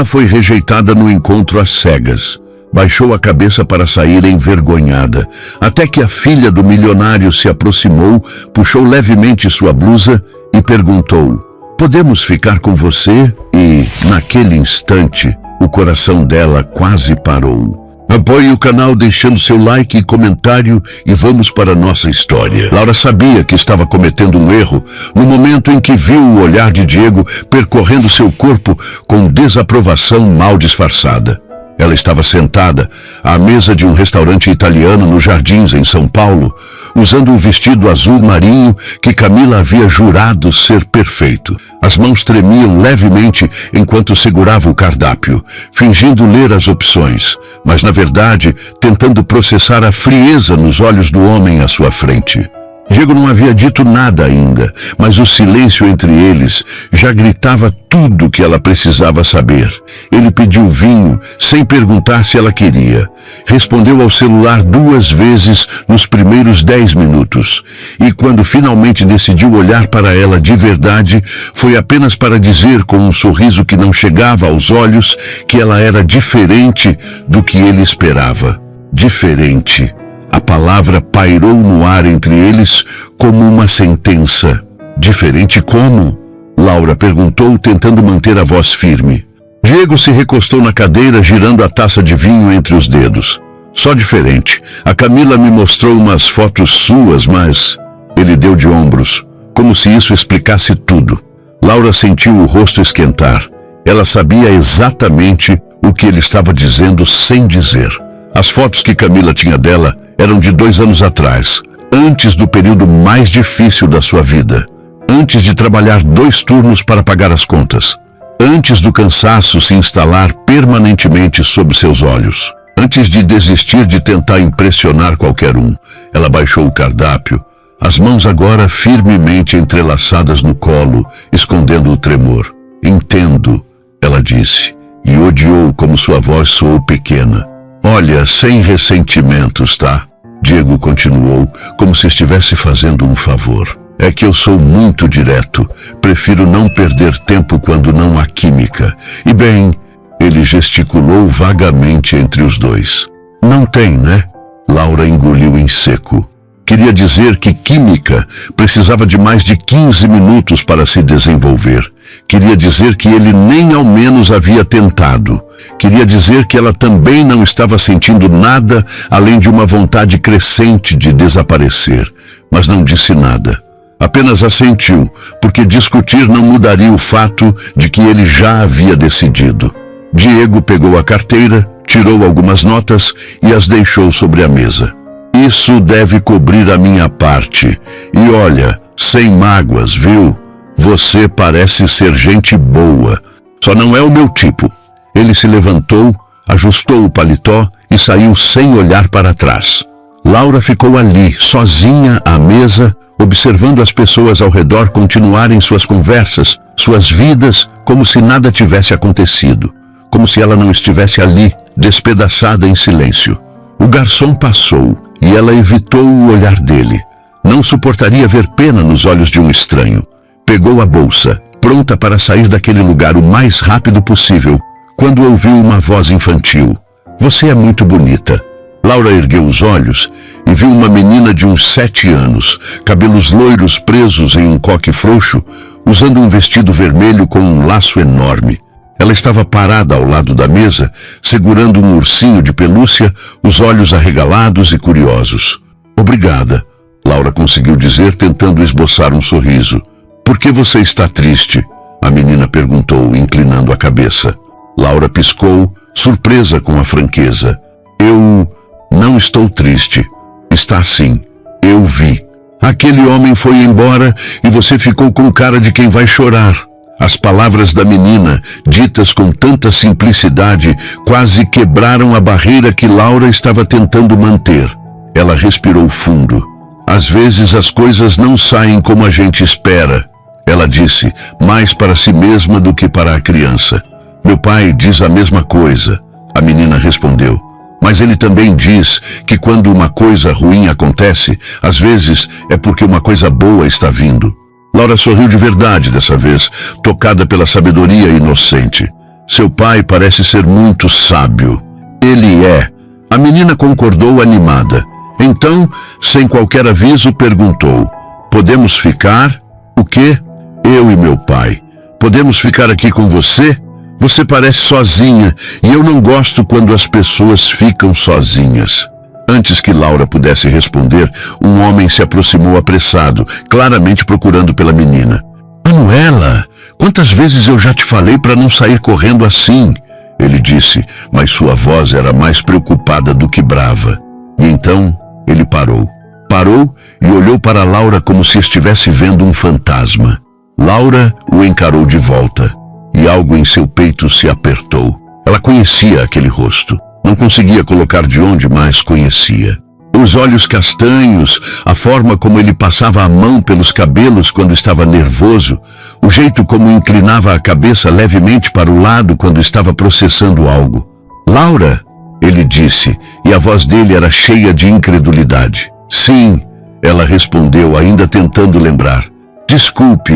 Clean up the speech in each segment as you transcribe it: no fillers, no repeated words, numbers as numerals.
Ela foi rejeitada no encontro às cegas. Baixou a cabeça para sair envergonhada, até que a filha do milionário se aproximou, puxou levemente sua blusa e perguntou: "Podemos ficar com você?" E, naquele instante, o coração dela quase parou. Apoie o canal deixando seu like e comentário e vamos para a nossa história. Laura sabia que estava cometendo um erro no momento em que viu o olhar de Diego percorrendo seu corpo com desaprovação mal disfarçada. Ela estava sentada à mesa de um restaurante italiano nos Jardins, em São Paulo, usando um vestido azul marinho que Camila havia jurado ser perfeito. As mãos tremiam levemente enquanto segurava o cardápio, fingindo ler as opções, mas, na verdade, tentando processar a frieza nos olhos do homem à sua frente. Diego não havia dito nada ainda, mas o silêncio entre eles já gritava tudo o que ela precisava saber. Ele pediu vinho, sem perguntar se ela queria. Respondeu ao celular 2 vezes nos primeiros 10 minutos. E quando finalmente decidiu olhar para ela de verdade, foi apenas para dizer com um sorriso que não chegava aos olhos que ela era diferente do que ele esperava. Diferente. A palavra pairou no ar entre eles como uma sentença. Diferente como? Laura perguntou, tentando manter a voz firme. Diego se recostou na cadeira, girando a taça de vinho entre os dedos. Só diferente. A Camila me mostrou umas fotos suas, mas... Ele deu de ombros, como se isso explicasse tudo. Laura sentiu o rosto esquentar. Ela sabia exatamente o que ele estava dizendo sem dizer. As fotos que Camila tinha dela eram de 2 anos atrás, antes do período mais difícil da sua vida, antes de trabalhar 2 turnos para pagar as contas, antes do cansaço se instalar permanentemente sob seus olhos, antes de desistir de tentar impressionar qualquer um. Ela baixou o cardápio, as mãos agora firmemente entrelaçadas no colo, escondendo o tremor. "Entendo", ela disse, e odiou como sua voz soou pequena. "Olha, sem ressentimentos, tá?" Diego continuou, como se estivesse fazendo um favor. "É que eu sou muito direto. Prefiro não perder tempo quando não há química. E bem..." Ele gesticulou vagamente entre os dois. "Não tem, né?" Laura engoliu em seco. Queria dizer que química precisava de mais de 15 minutos para se desenvolver. Queria dizer que ele nem ao menos havia tentado. Queria dizer que ela também não estava sentindo nada além de uma vontade crescente de desaparecer. Mas não disse nada. Apenas assentiu, porque discutir não mudaria o fato de que ele já havia decidido. Diego pegou a carteira, tirou algumas notas e as deixou sobre a mesa. "Isso deve cobrir a minha parte. E olha, sem mágoas, viu? Você parece ser gente boa. Só não é o meu tipo." Ele se levantou, ajustou o paletó e saiu sem olhar para trás. Laura ficou ali, sozinha à mesa, observando as pessoas ao redor continuarem suas conversas, suas vidas, como se nada tivesse acontecido. Como se ela não estivesse ali, despedaçada em silêncio. O garçom passou e ela evitou o olhar dele. Não suportaria ver pena nos olhos de um estranho. Pegou a bolsa, pronta para sair daquele lugar o mais rápido possível, quando ouviu uma voz infantil. "Você é muito bonita." Laura ergueu os olhos e viu uma menina de uns 7 anos, cabelos loiros presos em um coque frouxo, usando um vestido vermelho com um laço enorme. Ela estava parada ao lado da mesa, segurando um ursinho de pelúcia, os olhos arregalados e curiosos. "Obrigada", Laura conseguiu dizer, tentando esboçar um sorriso. "Por que você está triste?" a menina perguntou, inclinando a cabeça. Laura piscou, surpresa com a franqueza. "Eu não estou triste. Está sim. Eu vi. Aquele homem foi embora e você ficou com cara de quem vai chorar." As palavras da menina, ditas com tanta simplicidade, quase quebraram a barreira que Laura estava tentando manter. Ela respirou fundo. "Às vezes as coisas não saem como a gente espera", ela disse, mais para si mesma do que para a criança. "Meu pai diz a mesma coisa", a menina respondeu. "Mas ele também diz que quando uma coisa ruim acontece, às vezes é porque uma coisa boa está vindo." Laura sorriu de verdade dessa vez, tocada pela sabedoria inocente. Seu pai parece ser muito sábio. Ele é. A menina concordou animada. Então, sem qualquer aviso, perguntou: podemos ficar? O quê? Eu e meu pai. Podemos ficar aqui com você? Você parece sozinha e eu não gosto quando as pessoas ficam sozinhas. Antes que Laura pudesse responder, um homem se aproximou apressado, claramente procurando pela menina. Manuela, quantas vezes eu já te falei para não sair correndo assim? Ele disse, mas sua voz era mais preocupada do que brava. E então ele parou. Parou e olhou para Laura como se estivesse vendo um fantasma. Laura o encarou de volta e algo em seu peito se apertou. Ela conhecia aquele rosto. Não conseguia colocar de onde, mas conhecia. Os olhos castanhos, a forma como ele passava a mão pelos cabelos quando estava nervoso, o jeito como inclinava a cabeça levemente para o lado quando estava processando algo. Laura, ele disse, e a voz dele era cheia de incredulidade. Sim, ela respondeu, ainda tentando lembrar. Desculpe,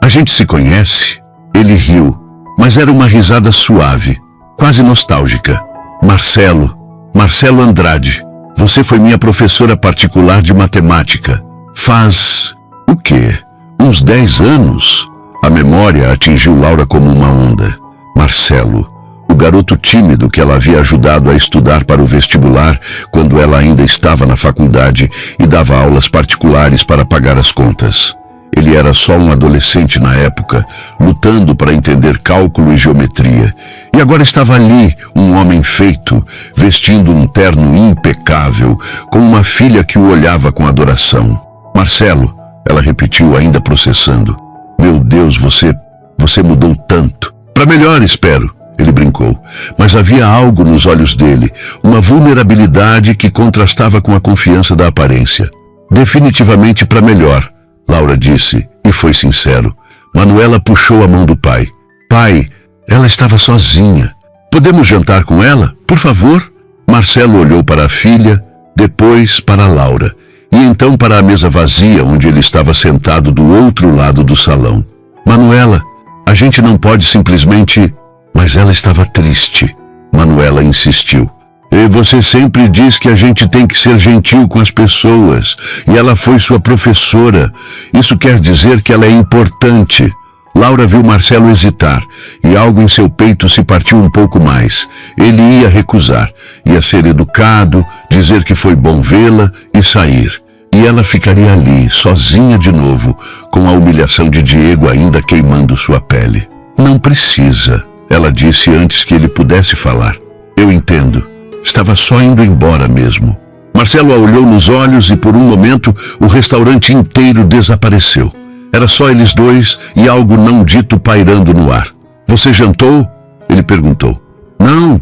A gente se conhece? Ele riu, mas era uma risada suave, quase nostálgica. Marcelo Andrade. Você foi minha professora particular de matemática. Faz... o quê? Uns 10 anos? A memória atingiu Laura como uma onda. Marcelo, o garoto tímido que ela havia ajudado a estudar para o vestibular quando ela ainda estava na faculdade e dava aulas particulares para pagar as contas. Ele era só um adolescente na época, lutando para entender cálculo e geometria. E agora estava ali, um homem feito, vestindo um terno impecável, com uma filha que o olhava com adoração. Marcelo, ela repetiu, ainda processando. Meu Deus, você mudou tanto. Para melhor, espero, ele brincou. Mas havia algo nos olhos dele, uma vulnerabilidade que contrastava com a confiança da aparência. Definitivamente para melhor. Laura disse, e foi sincero. Manuela puxou a mão do pai. Pai, ela estava sozinha. Podemos jantar com ela, por favor? Marcelo olhou para a filha, depois para Laura, e então para a mesa vazia onde ele estava sentado do outro lado do salão. Manuela, a gente não pode simplesmente... Mas ela estava triste. Manuela insistiu. E você sempre diz que a gente tem que ser gentil com as pessoas. E ela foi sua professora. Isso quer dizer que ela é importante. Laura viu Marcelo hesitar, e algo em seu peito se partiu um pouco mais. Ele ia recusar. Ia ser educado, dizer que foi bom vê-la e sair. E ela ficaria ali, sozinha de novo, com a humilhação de Diego ainda queimando sua pele. Não precisa, ela disse antes que ele pudesse falar. Eu entendo. Estava só indo embora mesmo. Marcelo a olhou nos olhos e por um momento o restaurante inteiro desapareceu. Era só eles dois e algo não dito pairando no ar. Você jantou? Ele perguntou. Não,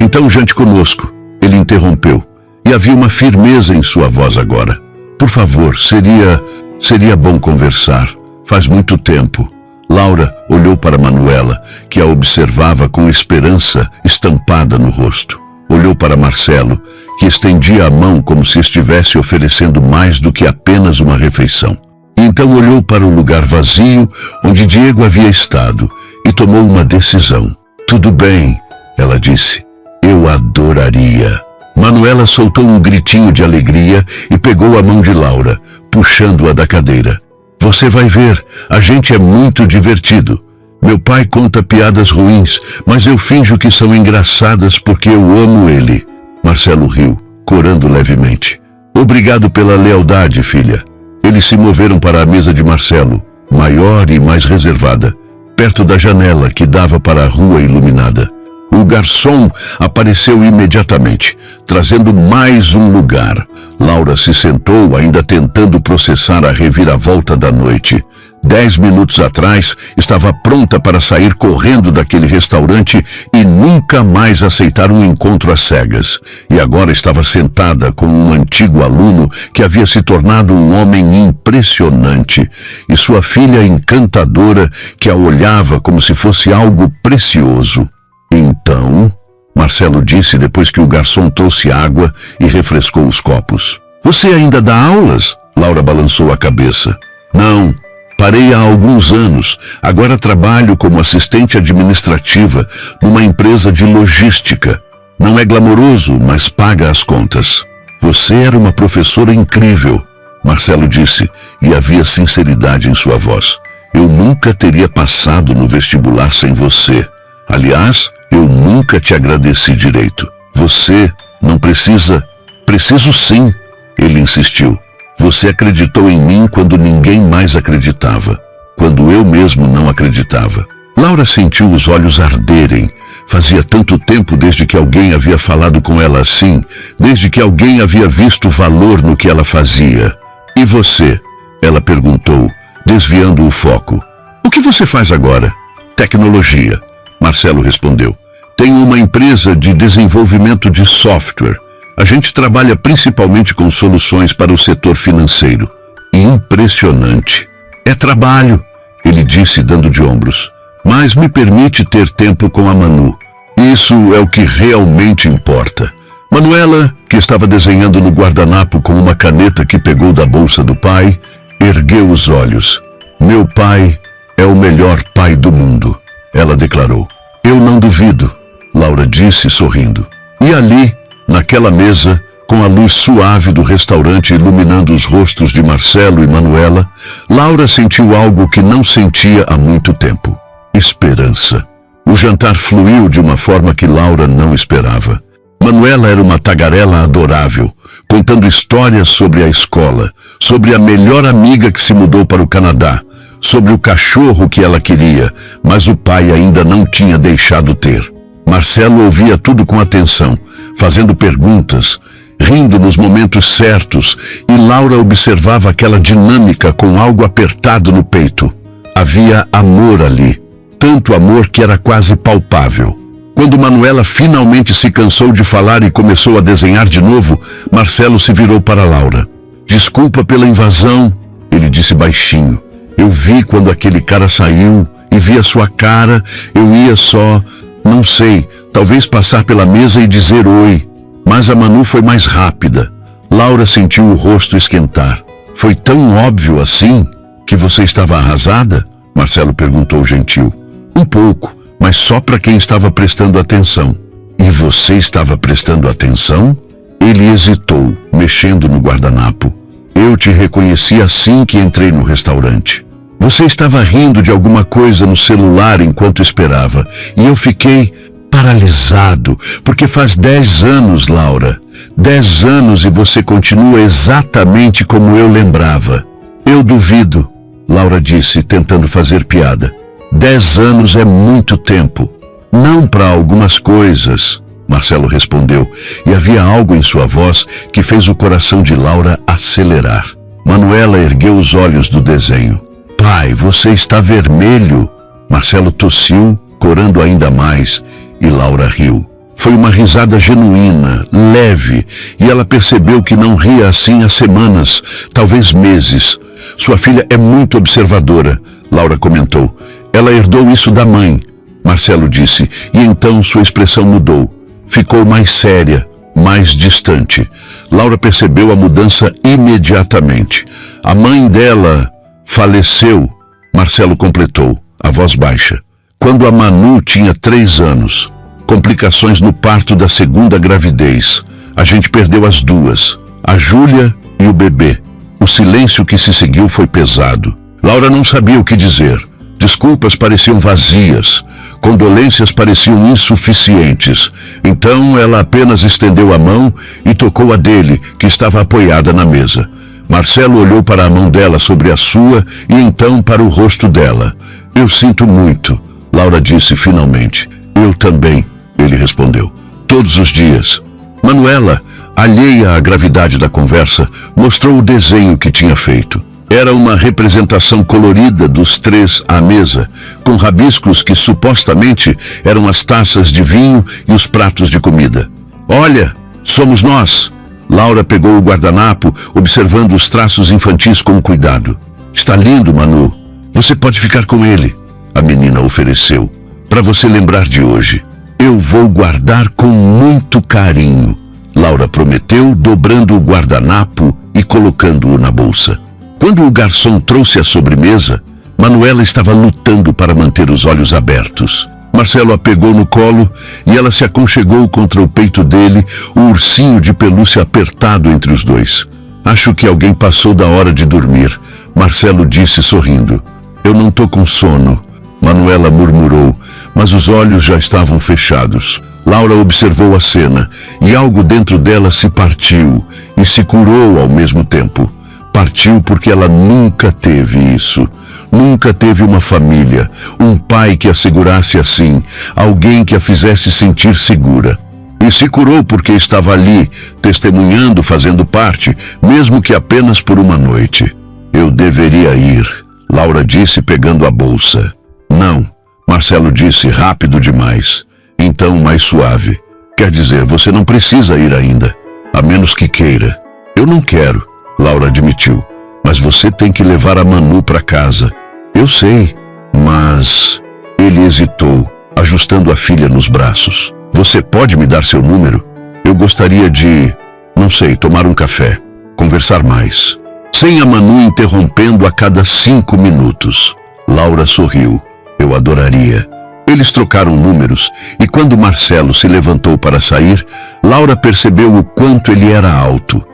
Então jante conosco, ele interrompeu. E havia uma firmeza em sua voz agora. Por favor, seria bom conversar. Faz muito tempo. Laura olhou para Manuela, que a observava com esperança estampada no rosto. Olhou para Marcelo, que estendia a mão como se estivesse oferecendo mais do que apenas uma refeição. E então olhou para o lugar vazio onde Diego havia estado e tomou uma decisão. Tudo bem, ela disse. Eu adoraria. Manuela soltou um gritinho de alegria e pegou a mão de Laura, puxando-a da cadeira. Você vai ver, a gente é muito divertido. Meu pai conta piadas ruins, mas eu finjo que são engraçadas porque eu amo ele. Marcelo riu, corando levemente. Obrigado pela lealdade, filha. Eles se moveram para a mesa de Marcelo, maior e mais reservada, perto da janela que dava para a rua iluminada. O garçom apareceu imediatamente, trazendo mais um lugar. Laura se sentou, ainda tentando processar a reviravolta da noite. 10 minutos atrás, estava pronta para sair correndo daquele restaurante e nunca mais aceitar um encontro às cegas. E agora estava sentada com um antigo aluno que havia se tornado um homem impressionante, e sua filha encantadora que a olhava como se fosse algo precioso. Então, Marcelo disse depois que o garçom trouxe água e refrescou os copos. Você ainda dá aulas? Laura balançou a cabeça. Não, Parei há alguns anos. Agora trabalho como assistente administrativa numa empresa de logística. Não é glamouroso, mas paga as contas. Você era uma professora incrível, Marcelo disse, e havia sinceridade em sua voz. Eu nunca teria passado no vestibular sem você. Aliás, eu nunca te agradeci direito. Você não precisa... Preciso sim, ele insistiu. Você acreditou em mim quando ninguém mais acreditava. Quando eu mesmo não acreditava. Laura sentiu os olhos arderem. Fazia tanto tempo desde que alguém havia falado com ela assim, desde que alguém havia visto valor no que ela fazia. E você? Ela perguntou, desviando o foco. O que você faz agora? Tecnologia, Marcelo respondeu. Tenho uma empresa de desenvolvimento de software. A gente trabalha principalmente com soluções para o setor financeiro. Impressionante. É trabalho, ele disse dando de ombros. Mas me permite ter tempo com a Manu. Isso é o que realmente importa. Manuela, que estava desenhando no guardanapo com uma caneta que pegou da bolsa do pai, ergueu os olhos. Meu pai é o melhor pai do mundo, ela declarou. Eu não duvido, Laura disse sorrindo. E ali, naquela mesa, com a luz suave do restaurante iluminando os rostos de Marcelo e Manuela, Laura sentiu algo que não sentia há muito tempo. Esperança. O jantar fluiu de uma forma que Laura não esperava. Manuela era uma tagarela adorável, contando histórias sobre a escola, sobre a melhor amiga que se mudou para o Canadá, sobre o cachorro que ela queria, mas o pai ainda não tinha deixado ter. Marcelo ouvia tudo com atenção, fazendo perguntas, rindo nos momentos certos, e Laura observava aquela dinâmica com algo apertado no peito. Havia amor ali. Tanto amor que era quase palpável. Quando Manuela finalmente se cansou de falar e começou a desenhar de novo, Marcelo se virou para Laura. Desculpa pela invasão, ele disse baixinho. Eu vi quando aquele cara saiu e vi a sua cara, eu ia só, não sei, talvez passar pela mesa e dizer oi. Mas a Manu foi mais rápida. Laura sentiu o rosto esquentar. Foi tão óbvio assim que você estava arrasada? Marcelo perguntou gentil. Um pouco, mas só para quem estava prestando atenção. E você estava prestando atenção? Ele hesitou, mexendo no guardanapo. Eu te reconheci assim que entrei no restaurante. Você estava rindo de alguma coisa no celular enquanto esperava, e eu fiquei paralisado, porque faz 10 anos, Laura. 10 anos e você continua exatamente como eu lembrava. Eu duvido, Laura disse, tentando fazer piada. 10 anos é muito tempo. Não para algumas coisas, Marcelo respondeu, e havia algo em sua voz que fez o coração de Laura acelerar. Manuela ergueu os olhos do desenho. Pai, você está vermelho. Marcelo tossiu, corando ainda mais, e Laura riu. Foi uma risada genuína, leve, e ela percebeu que não ria assim há semanas, talvez meses. Sua filha é muito observadora, Laura comentou. Ela herdou isso da mãe, Marcelo disse, e então sua expressão mudou. Ficou mais séria, mais distante. Laura percebeu a mudança imediatamente. A mãe dela faleceu, Marcelo completou, a voz baixa. Quando a Manu tinha 3 anos. Complicações no parto da segunda gravidez. A gente perdeu as duas, a Júlia e o bebê. O silêncio que se seguiu foi pesado. Laura não sabia o que dizer. Desculpas pareciam vazias. Condolências pareciam insuficientes. Então ela apenas estendeu a mão e tocou a dele, que estava apoiada na mesa. Marcelo olhou para a mão dela sobre a sua e então para o rosto dela. Eu sinto muito, Laura disse finalmente. Eu também, ele respondeu. Todos os dias. Manuela, alheia à gravidade da conversa, mostrou o desenho que tinha feito. Era uma representação colorida dos 3 à mesa, com rabiscos que supostamente eram as taças de vinho e os pratos de comida. Olha, somos nós! Laura pegou o guardanapo, observando os traços infantis com cuidado. Está lindo, Manu. Você pode ficar com ele, a menina ofereceu, para você lembrar de hoje. Eu vou guardar com muito carinho, Laura prometeu, dobrando o guardanapo e colocando-o na bolsa. Quando o garçom trouxe a sobremesa, Manuela estava lutando para manter os olhos abertos. Marcelo a pegou no colo e ela se aconchegou contra o peito dele, o ursinho de pelúcia apertado entre os dois. Acho que alguém passou da hora de dormir, Marcelo disse sorrindo. Eu não tô com sono, Manuela murmurou, mas os olhos já estavam fechados. Laura observou a cena e algo dentro dela se partiu e se curou ao mesmo tempo. Partiu porque ela nunca teve isso. Nunca teve uma família, um pai que a segurasse assim, alguém que a fizesse sentir segura. E se curou porque estava ali, testemunhando, fazendo parte, mesmo que apenas por uma noite. Eu deveria ir, Laura disse pegando a bolsa. Não, Marcelo disse rápido demais. Então mais suave. Quer dizer, você não precisa ir ainda, a menos que queira. Eu não quero, Laura admitiu, mas você tem que levar a Manu para casa. Eu sei, mas... Ele hesitou, ajustando a filha nos braços. Você pode me dar seu número? Eu gostaria de, não sei, tomar um café, conversar mais. Sem a Manu interrompendo a cada 5 minutos. Laura sorriu. Eu adoraria. Eles trocaram números e quando Marcelo se levantou para sair, Laura percebeu o quanto ele era alto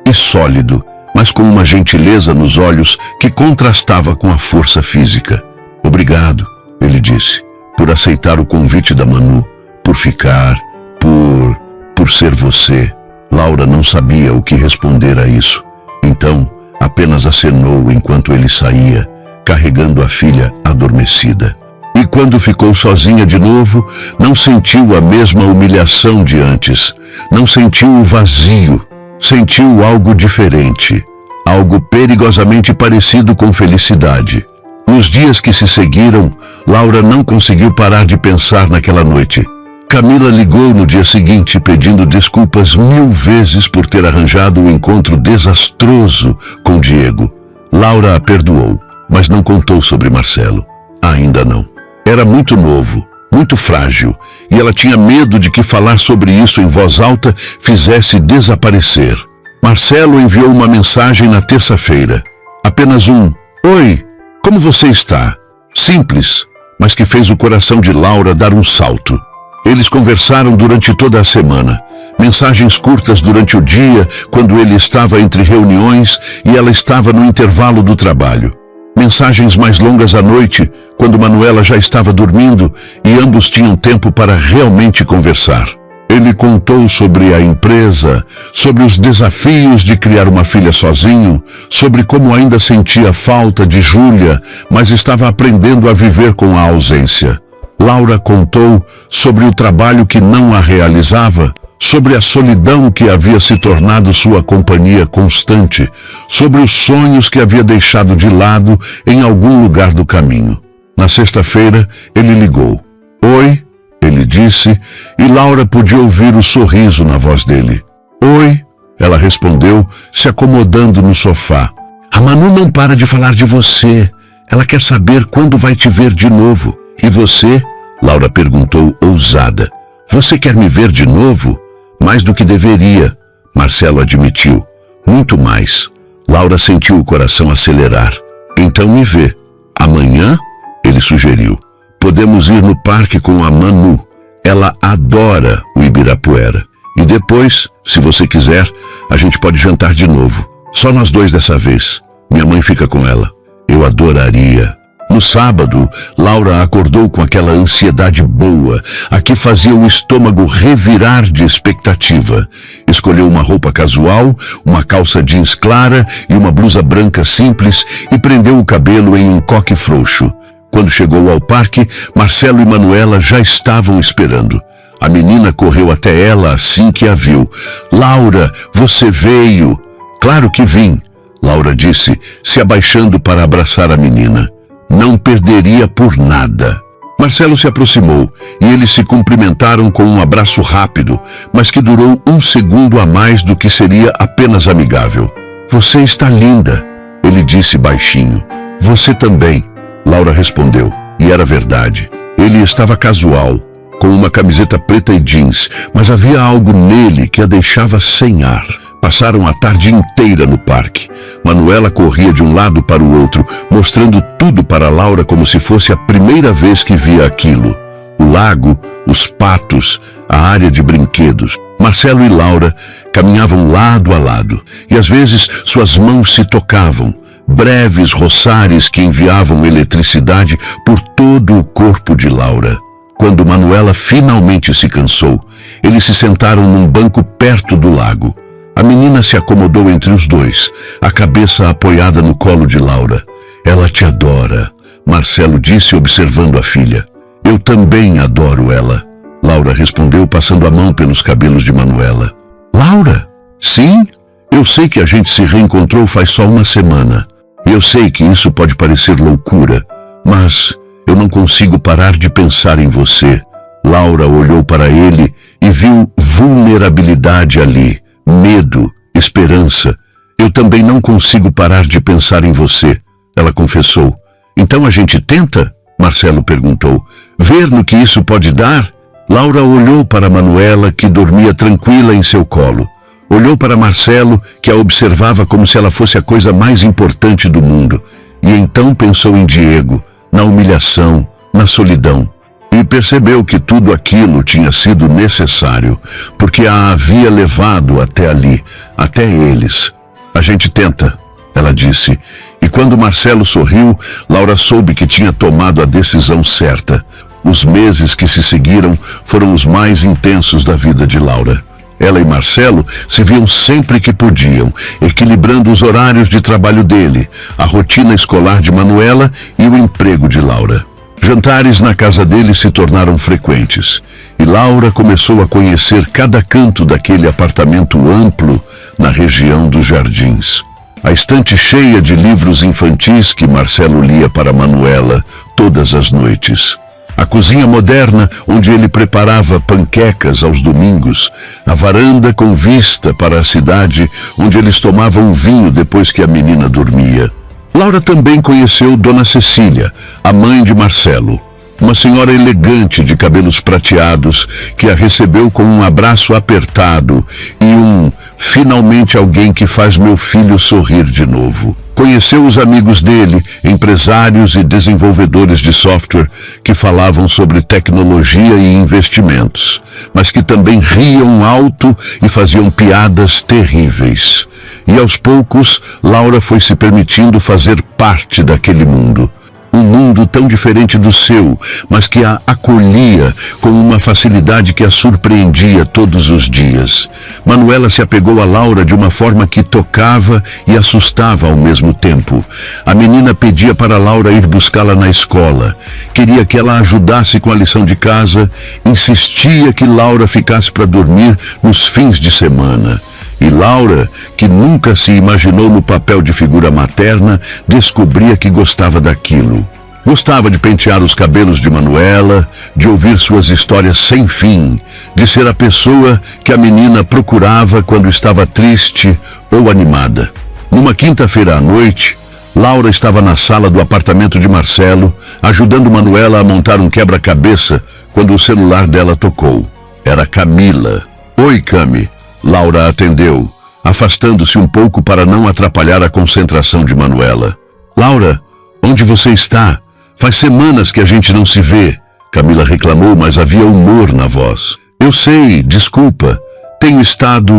e sólido, mas com uma gentileza nos olhos que contrastava com a força física. Obrigado, ele disse, por aceitar o convite da Manu, por ficar, por ser você. Laura não sabia o que responder a isso. Então, apenas acenou enquanto ele saía, carregando a filha adormecida. E quando ficou sozinha de novo, não sentiu a mesma humilhação de antes. Não sentiu o vazio. Sentiu algo diferente. Algo perigosamente parecido com felicidade. Nos dias que se seguiram, Laura não conseguiu parar de pensar naquela noite. Camila ligou no dia seguinte pedindo desculpas 1000 vezes por ter arranjado o encontro desastroso com Diego. Laura a perdoou, mas não contou sobre Marcelo. Ainda não. Era muito novo, muito frágil, e ela tinha medo de que falar sobre isso em voz alta fizesse desaparecer. Marcelo enviou uma mensagem na terça-feira. Apenas um "Oi, como você está?" Simples, mas que fez o coração de Laura dar um salto. Eles conversaram durante toda a semana. Mensagens curtas durante o dia, quando ele estava entre reuniões e ela estava no intervalo do trabalho. Mensagens mais longas à noite, quando Manuela já estava dormindo e ambos tinham tempo para realmente conversar. Ele contou sobre a empresa, sobre os desafios de criar uma filha sozinho, sobre como ainda sentia falta de Júlia, mas estava aprendendo a viver com a ausência. Laura contou sobre o trabalho que não a realizava, sobre a solidão que havia se tornado sua companhia constante, sobre os sonhos que havia deixado de lado em algum lugar do caminho. Na sexta-feira, ele ligou. "Oi", ele disse, e Laura podia ouvir o sorriso na voz dele. "Oi", ela respondeu, se acomodando no sofá. "A Manu não para de falar de você. Ela quer saber quando vai te ver de novo. E você?", Laura perguntou ousada. "Você quer me ver de novo?" "Mais do que deveria", Marcelo admitiu. "Muito mais." Laura sentiu o coração acelerar. "Então me vê. Amanhã?", ele sugeriu. "Podemos ir no parque com a Manu. Ela adora o Ibirapuera. E depois, se você quiser, a gente pode jantar de novo. Só nós dois dessa vez. Minha mãe fica com ela." "Eu adoraria." No sábado, Laura acordou com aquela ansiedade boa, a que fazia o estômago revirar de expectativa. Escolheu uma roupa casual, uma calça jeans clara e uma blusa branca simples e prendeu o cabelo em um coque frouxo. Quando chegou ao parque, Marcelo e Manuela já estavam esperando. A menina correu até ela assim que a viu. "Laura, você veio!" "Claro que vim", Laura disse, se abaixando para abraçar a menina. Não perderia por nada. Marcelo se aproximou e eles se cumprimentaram com um abraço rápido, mas que durou 1 segundo a mais do que seria apenas amigável. "Você está linda", ele disse baixinho. "Você também", Laura respondeu, e era verdade. Ele estava casual, com uma camiseta preta e jeans, mas havia algo nele que a deixava sem ar. Passaram a tarde inteira no parque. Manuela corria de um lado para o outro, mostrando tudo para Laura como se fosse a primeira vez que via aquilo. O lago, os patos, a área de brinquedos. Marcelo e Laura caminhavam lado a lado, e às vezes suas mãos se tocavam, breves roçares que enviavam eletricidade por todo o corpo de Laura. Quando Manuela finalmente se cansou, eles se sentaram num banco perto do lago. A menina se acomodou entre os dois, a cabeça apoiada no colo de Laura. Ela te adora, Marcelo disse observando a filha. Eu também adoro ela, Laura respondeu passando a mão pelos cabelos de Manuela. Laura? Sim, eu sei que a gente se reencontrou faz só uma semana. Eu sei que isso pode parecer loucura, mas eu não consigo parar de pensar em você. Laura olhou para ele e viu vulnerabilidade ali, medo, esperança. Eu também não consigo parar de pensar em você, ela confessou. Então a gente tenta? Marcelo perguntou. Ver no que isso pode dar? Laura olhou para Manuela, que dormia tranquila em seu colo. Olhou para Marcelo, que a observava como se ela fosse a coisa mais importante do mundo. E então pensou em Diego, na humilhação, na solidão. E percebeu que tudo aquilo tinha sido necessário, porque a havia levado até ali, até eles. A gente tenta, ela disse. E quando Marcelo sorriu, Laura soube que tinha tomado a decisão certa. Os meses que se seguiram foram os mais intensos da vida de Laura. Ela e Marcelo se viam sempre que podiam, equilibrando os horários de trabalho dele, a rotina escolar de Manuela e o emprego de Laura. Jantares na casa dele se tornaram frequentes, e Laura começou a conhecer cada canto daquele apartamento amplo na região dos Jardins. A estante cheia de livros infantis que Marcelo lia para Manuela todas as noites. A cozinha moderna, onde ele preparava panquecas aos domingos. A varanda com vista para a cidade, onde eles tomavam vinho depois que a menina dormia. Laura também conheceu Dona Cecília, a mãe de Marcelo. Uma senhora elegante de cabelos prateados, que a recebeu com um abraço apertado e finalmente alguém que faz meu filho sorrir de novo. Conheceu os amigos dele, empresários e desenvolvedores de software, que falavam sobre tecnologia e investimentos, mas que também riam alto e faziam piadas terríveis. E aos poucos, Laura foi se permitindo fazer parte daquele mundo. Um mundo tão diferente do seu, mas que a acolhia com uma facilidade que a surpreendia todos os dias. Manuela se apegou a Laura de uma forma que tocava e assustava ao mesmo tempo. A menina pedia para Laura ir buscá-la na escola. Queria que ela ajudasse com a lição de casa. Insistia que Laura ficasse para dormir nos fins de semana. E Laura, que nunca se imaginou no papel de figura materna, descobria que gostava daquilo. Gostava de pentear os cabelos de Manuela, de ouvir suas histórias sem fim, de ser a pessoa que a menina procurava quando estava triste ou animada. Numa quinta-feira à noite, Laura estava na sala do apartamento de Marcelo, ajudando Manuela a montar um quebra-cabeça, quando o celular dela tocou. Era Camila. Oi, Cami. Laura atendeu, afastando-se um pouco para não atrapalhar a concentração de Manuela. Laura, onde você está? Faz semanas que a gente não se vê. Camila reclamou, mas havia humor na voz. Eu sei, desculpa. Tenho estado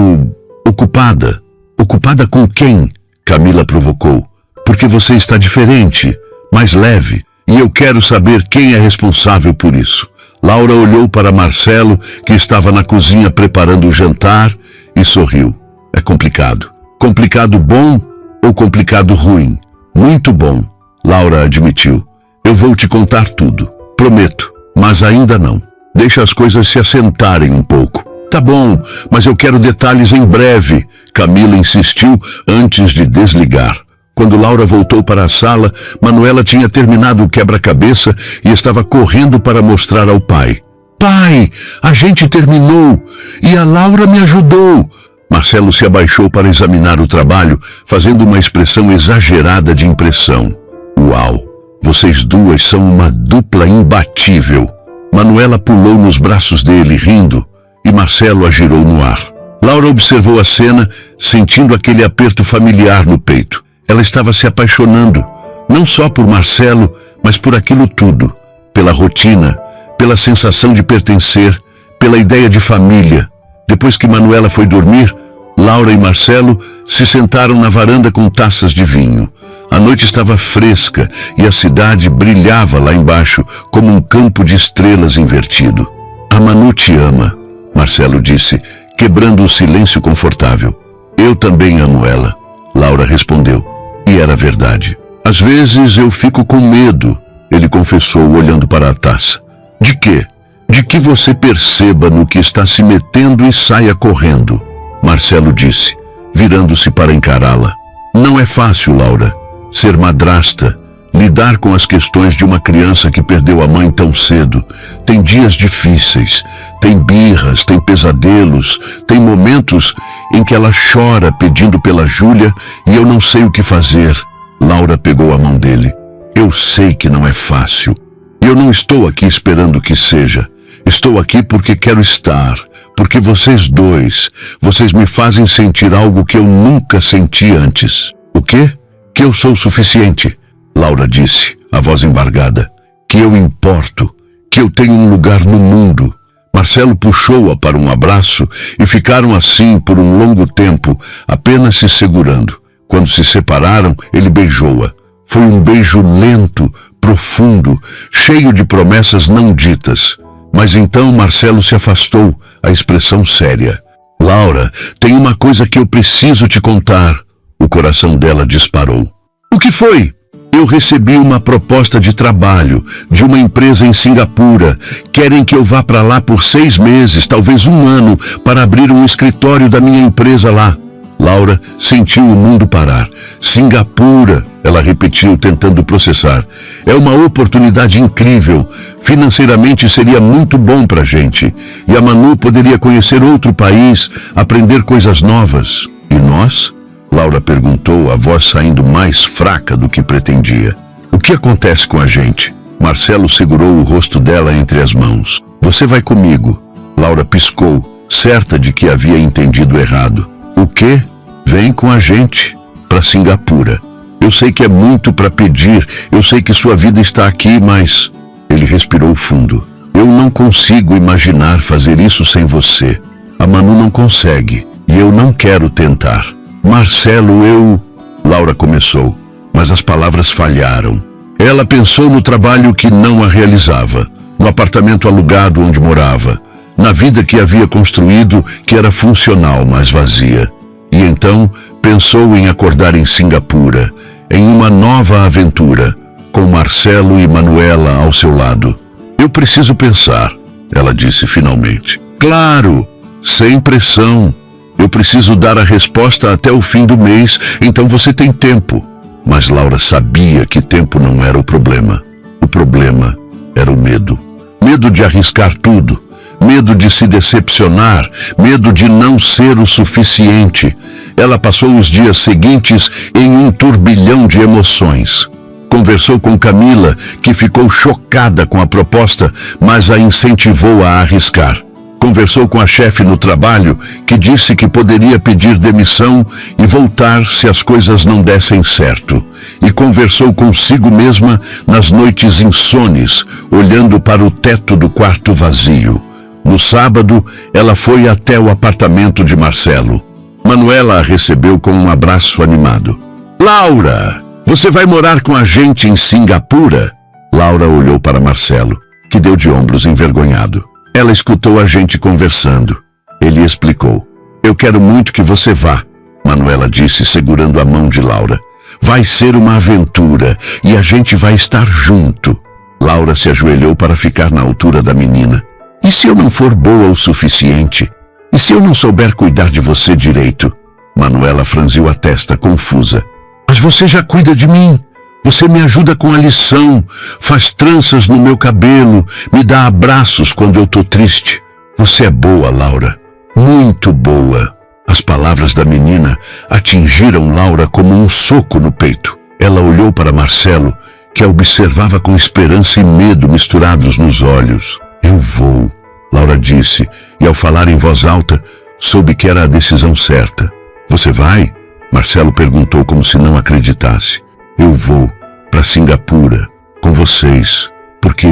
ocupada. Ocupada com quem? Camila provocou. Porque você está diferente, mais leve, e eu quero saber quem é responsável por isso. Laura olhou para Marcelo, que estava na cozinha preparando o jantar, e sorriu. É complicado. Complicado bom ou complicado ruim? Muito bom, Laura admitiu. Eu vou te contar tudo, prometo, mas ainda não. Deixa as coisas se assentarem um pouco. Tá bom, mas eu quero detalhes em breve, Camila insistiu antes de desligar. Quando Laura voltou para a sala, Manuela tinha terminado o quebra-cabeça e estava correndo para mostrar ao pai. Pai, a gente terminou e a Laura me ajudou. Marcelo se abaixou para examinar o trabalho, fazendo uma expressão exagerada de impressão. Uau, vocês duas são uma dupla imbatível. Manuela pulou nos braços dele, rindo, e Marcelo a girou no ar. Laura observou a cena, sentindo aquele aperto familiar no peito. Ela estava se apaixonando, não só por Marcelo, mas por aquilo tudo. Pela rotina, pela sensação de pertencer, pela ideia de família. Depois que Manuela foi dormir, Laura e Marcelo se sentaram na varanda com taças de vinho. A noite estava fresca e a cidade brilhava lá embaixo como um campo de estrelas invertido. "A Manu te ama", Marcelo disse, quebrando o silêncio confortável. "Eu também amo ela", Laura respondeu. E era verdade. "Às vezes eu fico com medo", ele confessou olhando para a taça. "De quê?" "De que você perceba no que está se metendo e saia correndo", Marcelo disse, virando-se para encará-la. "Não é fácil, Laura. Ser madrasta, lidar com as questões de uma criança que perdeu a mãe tão cedo. Tem dias difíceis, tem birras, tem pesadelos, tem momentos em que ela chora pedindo pela Júlia e eu não sei o que fazer." Laura pegou a mão dele. "Eu sei que não é fácil. Eu não estou aqui esperando que seja. Estou aqui porque quero estar, porque vocês dois, vocês me fazem sentir algo que eu nunca senti antes." "O quê?" "Que eu sou suficiente", Laura disse, a voz embargada. "Que eu importo, que eu tenho um lugar no mundo." Marcelo puxou-a para um abraço e ficaram assim por um longo tempo, apenas se segurando. Quando se separaram, ele beijou-a. Foi um beijo lento, profundo, cheio de promessas não ditas. Mas então Marcelo se afastou, a expressão séria. "Laura, tem uma coisa que eu preciso te contar." O coração dela disparou. "O que foi?" "Eu recebi uma proposta de trabalho de uma empresa em Singapura. Querem que eu vá para lá por 6 meses, talvez 1 ano, para abrir um escritório da minha empresa lá." Laura sentiu o mundo parar. "Singapura", ela repetiu, tentando processar. "É uma oportunidade incrível. Financeiramente seria muito bom para a gente. E a Manu poderia conhecer outro país, aprender coisas novas." "E nós?" Laura perguntou, a voz saindo mais fraca do que pretendia. "O que acontece com a gente?" Marcelo segurou o rosto dela entre as mãos. "Você vai comigo." Laura piscou, certa de que havia entendido errado. "O quê?" "Vem com a gente, para Singapura. Eu sei que é muito para pedir, eu sei que sua vida está aqui, mas..." Ele respirou fundo. "Eu não consigo imaginar fazer isso sem você. A Manu não consegue, e eu não quero tentar." "Marcelo, eu..." Laura começou, mas as palavras falharam. Ela pensou no trabalho que não a realizava, no apartamento alugado onde morava, na vida que havia construído, que era funcional, mas vazia. E então pensou em acordar em Singapura, em uma nova aventura, com Marcelo e Manuela ao seu lado. "Eu preciso pensar", ela disse finalmente. "Claro, sem pressão. Eu preciso dar a resposta até o fim do mês, então você tem tempo." Mas Laura sabia que tempo não era o problema. O problema era o medo. Medo de arriscar tudo. Medo de se decepcionar, medo de não ser o suficiente. Ela passou os dias seguintes em um turbilhão de emoções. Conversou com Camila, que ficou chocada com a proposta, mas a incentivou a arriscar. Conversou com a chefe no trabalho, que disse que poderia pedir demissão e voltar se as coisas não dessem certo. E conversou consigo mesma nas noites insones, olhando para o teto do quarto vazio. No sábado, ela foi até o apartamento de Marcelo. Manuela a recebeu com um abraço animado. "Laura, você vai morar com a gente em Singapura?" Laura olhou para Marcelo, que deu de ombros envergonhado. Ela escutou a gente conversando. Ele explicou. "Eu quero muito que você vá", Manuela disse, segurando a mão de Laura. "Vai ser uma aventura e a gente vai estar junto." Laura se ajoelhou para ficar na altura da menina. "E se eu não for boa o suficiente? E se eu não souber cuidar de você direito?" Manuela franziu a testa, confusa. "Mas você já cuida de mim. Você me ajuda com a lição, faz tranças no meu cabelo, me dá abraços quando eu tô triste. Você é boa, Laura. Muito boa." As palavras da menina atingiram Laura como um soco no peito. Ela olhou para Marcelo, que a observava com esperança e medo misturados nos olhos. "Eu vou", Laura disse, e ao falar em voz alta, Soube que era a decisão certa. Você vai? Marcelo perguntou como se não acreditasse. Eu vou para Singapura com vocês. Porque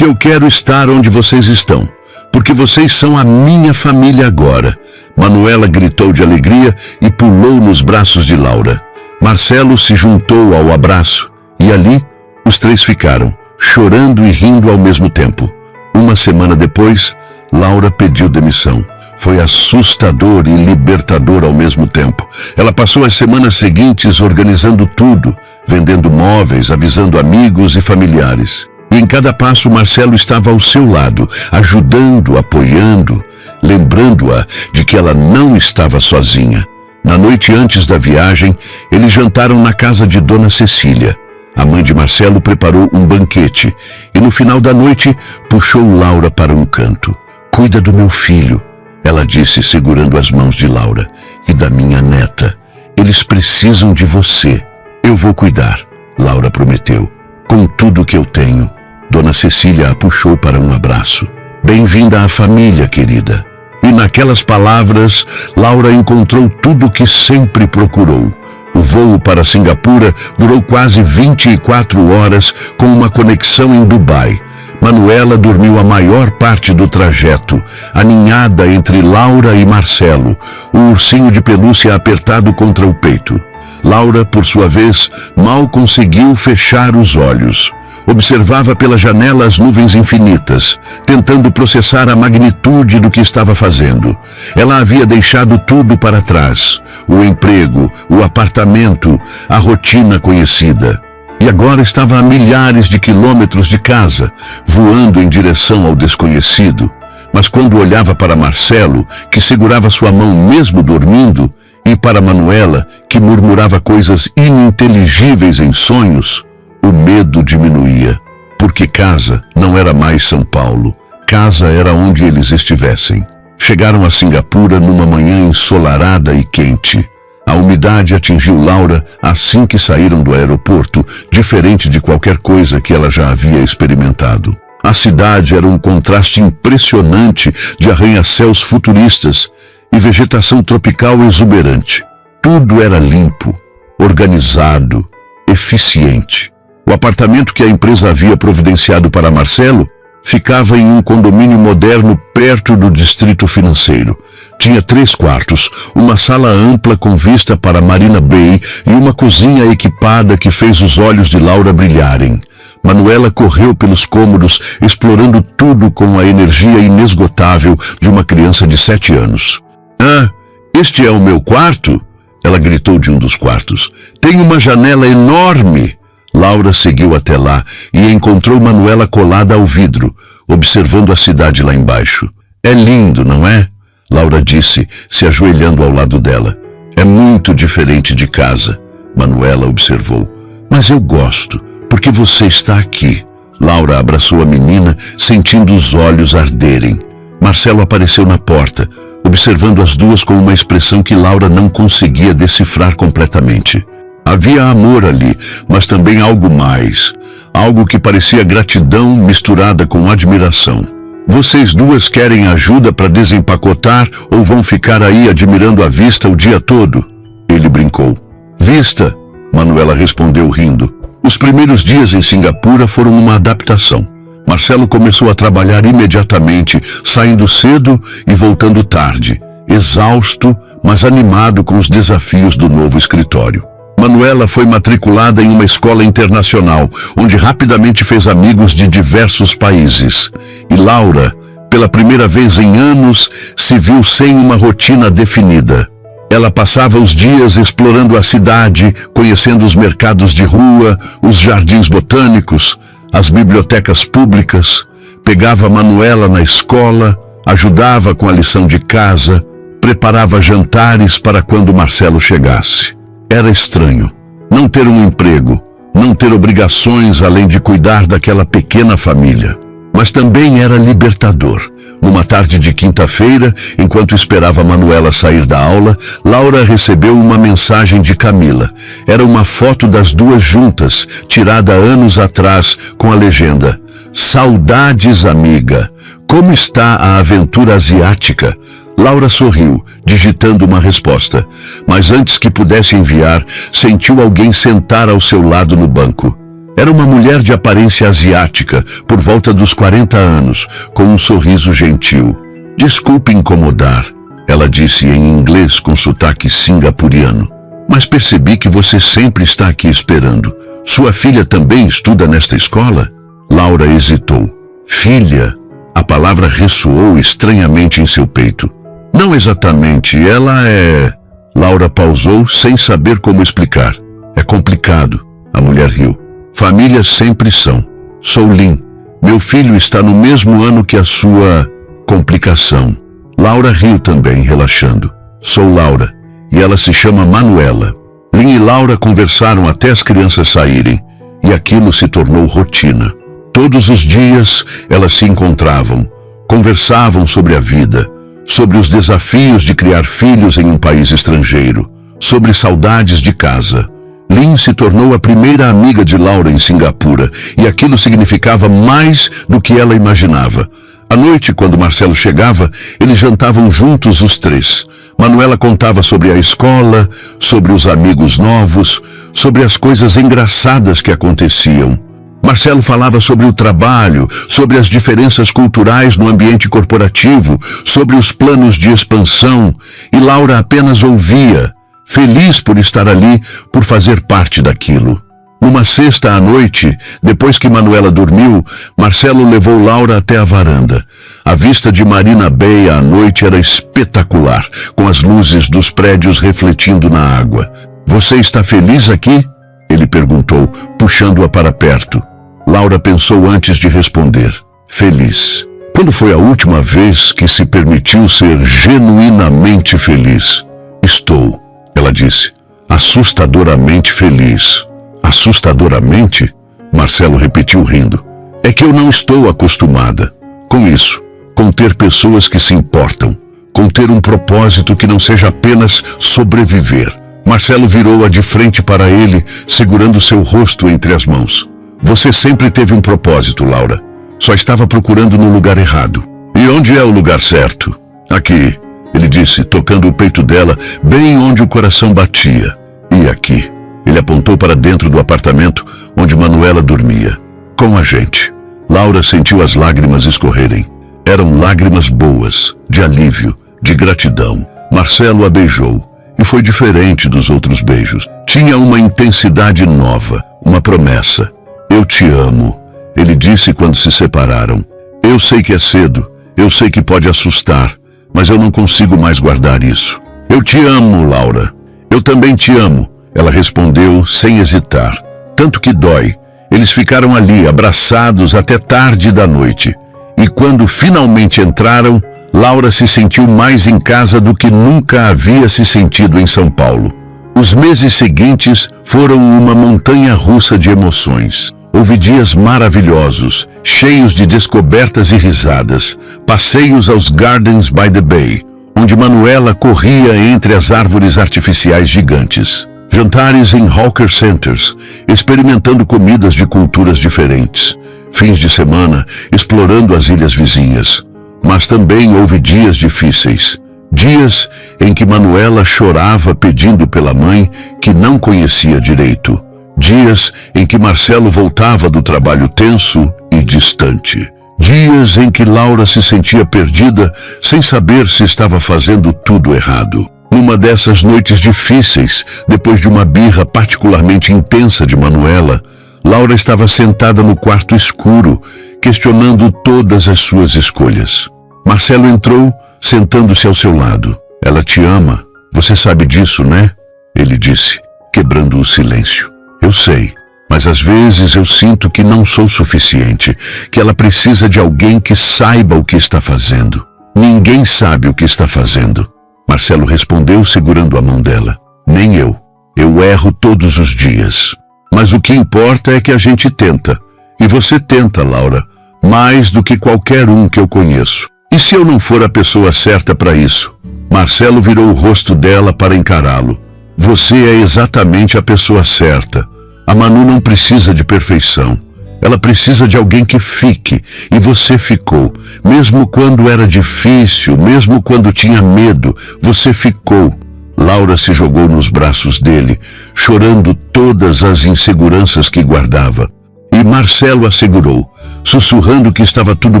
eu quero estar onde vocês estão. Porque vocês são a minha família agora. Manuela gritou de alegria e pulou nos braços de Laura. Marcelo se juntou ao abraço e ali os três ficaram, chorando e rindo ao mesmo tempo. Uma semana depois, Laura pediu demissão. Foi assustador e libertador ao mesmo tempo. Ela passou as semanas seguintes organizando tudo, vendendo móveis, avisando amigos e familiares. E em cada passo Marcelo estava ao seu lado, ajudando, apoiando, lembrando-a de que ela não estava sozinha. Na noite antes da viagem, eles jantaram na casa de Dona Cecília. A mãe de Marcelo preparou um banquete e no final da noite puxou Laura para um canto. Cuida do meu filho, ela disse segurando as mãos de Laura, e da minha neta. Eles precisam de você. Eu vou cuidar, Laura prometeu, com tudo que eu tenho. Dona Cecília a puxou para um abraço. Bem-vinda à família, querida. E naquelas palavras, Laura encontrou tudo o que sempre procurou. O voo para Singapura durou quase 24 horas com uma conexão em Dubai. Manuela dormiu a maior parte do trajeto, aninhada entre Laura e Marcelo, o ursinho de pelúcia apertado contra o peito. Laura, por sua vez, mal conseguiu fechar os olhos. Observava pela janela as nuvens infinitas, tentando processar a magnitude do que estava fazendo. Ela havia deixado tudo para trás: o emprego, o apartamento, a rotina conhecida. E agora estava a milhares de quilômetros de casa, voando em direção ao desconhecido. Mas quando olhava para Marcelo, que segurava sua mão mesmo dormindo, e para Manuela, que murmurava coisas ininteligíveis em sonhos, o medo diminuía. Porque casa não era mais São Paulo. Casa era onde eles estivessem. Chegaram a Singapura numa manhã ensolarada e quente. A umidade atingiu Laura assim que saíram do aeroporto, diferente de qualquer coisa que ela já havia experimentado. A cidade era um contraste impressionante de arranha-céus futuristas e vegetação tropical exuberante. Tudo era limpo, organizado, eficiente. O apartamento que a empresa havia providenciado para Marcelo ficava em um condomínio moderno perto do distrito financeiro. Tinha 3 quartos, uma sala ampla com vista para Marina Bay e uma cozinha equipada que fez os olhos de Laura brilharem. Manuela correu pelos cômodos, explorando tudo com a energia inesgotável de uma criança de 7 anos. Ah, este é o meu quarto? Ela gritou de um dos quartos. Tem uma janela enorme. Laura seguiu até lá e encontrou Manuela colada ao vidro, observando a cidade lá embaixo. É lindo, não é? Laura disse, se ajoelhando ao lado dela. É muito diferente de casa, Manuela observou. Mas eu gosto, porque você está aqui. Laura abraçou a menina, sentindo os olhos arderem. Marcelo apareceu na porta, observando as duas com uma expressão que Laura não conseguia decifrar completamente. Havia amor ali, mas também algo mais. Algo que parecia gratidão misturada com admiração. Vocês duas querem ajuda para desempacotar ou vão ficar aí admirando a vista o dia todo? Ele brincou. Vista, Manuela respondeu rindo. Os primeiros dias em Singapura foram uma adaptação. Marcelo começou a trabalhar imediatamente, saindo cedo e voltando tarde, exausto, mas animado com os desafios do novo escritório. Manuela foi matriculada em uma escola internacional, onde rapidamente fez amigos de diversos países. E Laura, pela primeira vez em anos, se viu sem uma rotina definida. Ela passava os dias explorando a cidade, conhecendo os mercados de rua, os jardins botânicos, as bibliotecas públicas, pegava Manuela na escola, ajudava com a lição de casa, preparava jantares para quando Marcelo chegasse. Era estranho não ter um emprego, não ter obrigações além de cuidar daquela pequena família. Mas também era libertador. Numa tarde de quinta-feira, enquanto esperava Manuela sair da aula, Laura recebeu uma mensagem de Camila. Era uma foto das duas juntas, tirada anos atrás, com a legenda: "Saudades, amiga. Como está a aventura asiática?" Laura sorriu, digitando uma resposta, mas antes que pudesse enviar, sentiu alguém sentar ao seu lado no banco. Era uma mulher de aparência asiática, por volta dos 40 anos, com um sorriso gentil. "Desculpe incomodar", ela disse em inglês com sotaque singapuriano. "Mas percebi que você sempre está aqui esperando. Sua filha também estuda nesta escola?" Laura hesitou. "Filha?" A palavra ressoou estranhamente em seu peito. "Não exatamente, ela é..." Laura pausou sem saber como explicar. "É complicado." A mulher riu. "Famílias sempre são. Sou Lynn. Meu filho está no mesmo ano que a sua complicação." Laura riu também, relaxando. "Sou Laura, e ela se chama Manuela." Lynn e Laura conversaram até as crianças saírem, e aquilo se tornou rotina. Todos os dias elas se encontravam, conversavam sobre a vida, sobre os desafios de criar filhos em um país estrangeiro, sobre saudades de casa. Lynn se tornou a primeira amiga de Laura em Singapura, e aquilo significava mais do que ela imaginava. À noite, quando Marcelo chegava, eles jantavam juntos os três. Manuela contava sobre a escola, sobre os amigos novos, sobre as coisas engraçadas que aconteciam. Marcelo falava sobre o trabalho, sobre as diferenças culturais no ambiente corporativo, sobre os planos de expansão, e Laura apenas ouvia, feliz por estar ali, por fazer parte daquilo. Numa sexta à noite, depois que Manuela dormiu, Marcelo levou Laura até a varanda. A vista de Marina Bay à noite era espetacular, com as luzes dos prédios refletindo na água. "Você está feliz aqui?" ele perguntou, puxando-a para perto. Laura pensou antes de responder. "Feliz." Quando foi a última vez que se permitiu ser genuinamente feliz? "Estou", ela disse, "assustadoramente feliz." "Assustadoramente?" Marcelo repetiu rindo. "É que eu não estou acostumada com isso, com ter pessoas que se importam, com ter um propósito que não seja apenas sobreviver." Marcelo virou-a de frente para ele, segurando seu rosto entre as mãos. "Você sempre teve um propósito, Laura. Só estava procurando no lugar errado." "E onde é o lugar certo?" "Aqui", ele disse, tocando o peito dela, bem onde o coração batia. "E aqui?" Ele apontou para dentro do apartamento onde Manuela dormia. "Com a gente." Laura sentiu as lágrimas escorrerem. Eram lágrimas boas, de alívio, de gratidão. Marcelo a beijou, e foi diferente dos outros beijos. Tinha uma intensidade nova, uma promessa. "Eu te amo", ele disse quando se separaram. "Eu sei que é cedo, eu sei que pode assustar, mas eu não consigo mais guardar isso." "Eu te amo, Laura." "Eu também te amo", ela respondeu sem hesitar. Tanto que dói. Eles ficaram ali, abraçados até tarde da noite. E quando finalmente entraram, Laura se sentiu mais em casa do que nunca havia se sentido em São Paulo. Os meses seguintes foram uma montanha-russa de emoções. Houve dias maravilhosos, cheios de descobertas e risadas, passeios aos Gardens by the Bay, onde Manuela corria entre as árvores artificiais gigantes. Jantares em hawker centers, experimentando comidas de culturas diferentes. Fins de semana, explorando as ilhas vizinhas. Mas também houve dias difíceis. Dias em que Manuela chorava pedindo pela mãe que não conhecia direito. Dias em que Marcelo voltava do trabalho tenso e distante. Dias em que Laura se sentia perdida, sem saber se estava fazendo tudo errado. Numa dessas noites difíceis, depois de uma birra particularmente intensa de Manuela, Laura estava sentada no quarto escuro, questionando todas as suas escolhas. Marcelo entrou, sentando-se ao seu lado. "Ela te ama. Você sabe disso, né?" ele disse, quebrando o silêncio. "Eu sei, mas às vezes eu sinto que não sou suficiente, que ela precisa de alguém que saiba o que está fazendo." "Ninguém sabe o que está fazendo", Marcelo respondeu, segurando a mão dela. "Nem eu. Eu erro todos os dias. Mas o que importa é que a gente tenta. E você tenta, Laura, mais do que qualquer um que eu conheço. E se eu não for a pessoa certa para isso?" Marcelo virou o rosto dela para encará-lo. "Você é exatamente a pessoa certa. A Manu não precisa de perfeição. Ela precisa de alguém que fique, e você ficou. Mesmo quando era difícil, mesmo quando tinha medo, você ficou. Laura se jogou nos braços dele, chorando todas as inseguranças que guardava. E Marcelo assegurou, sussurrando que estava tudo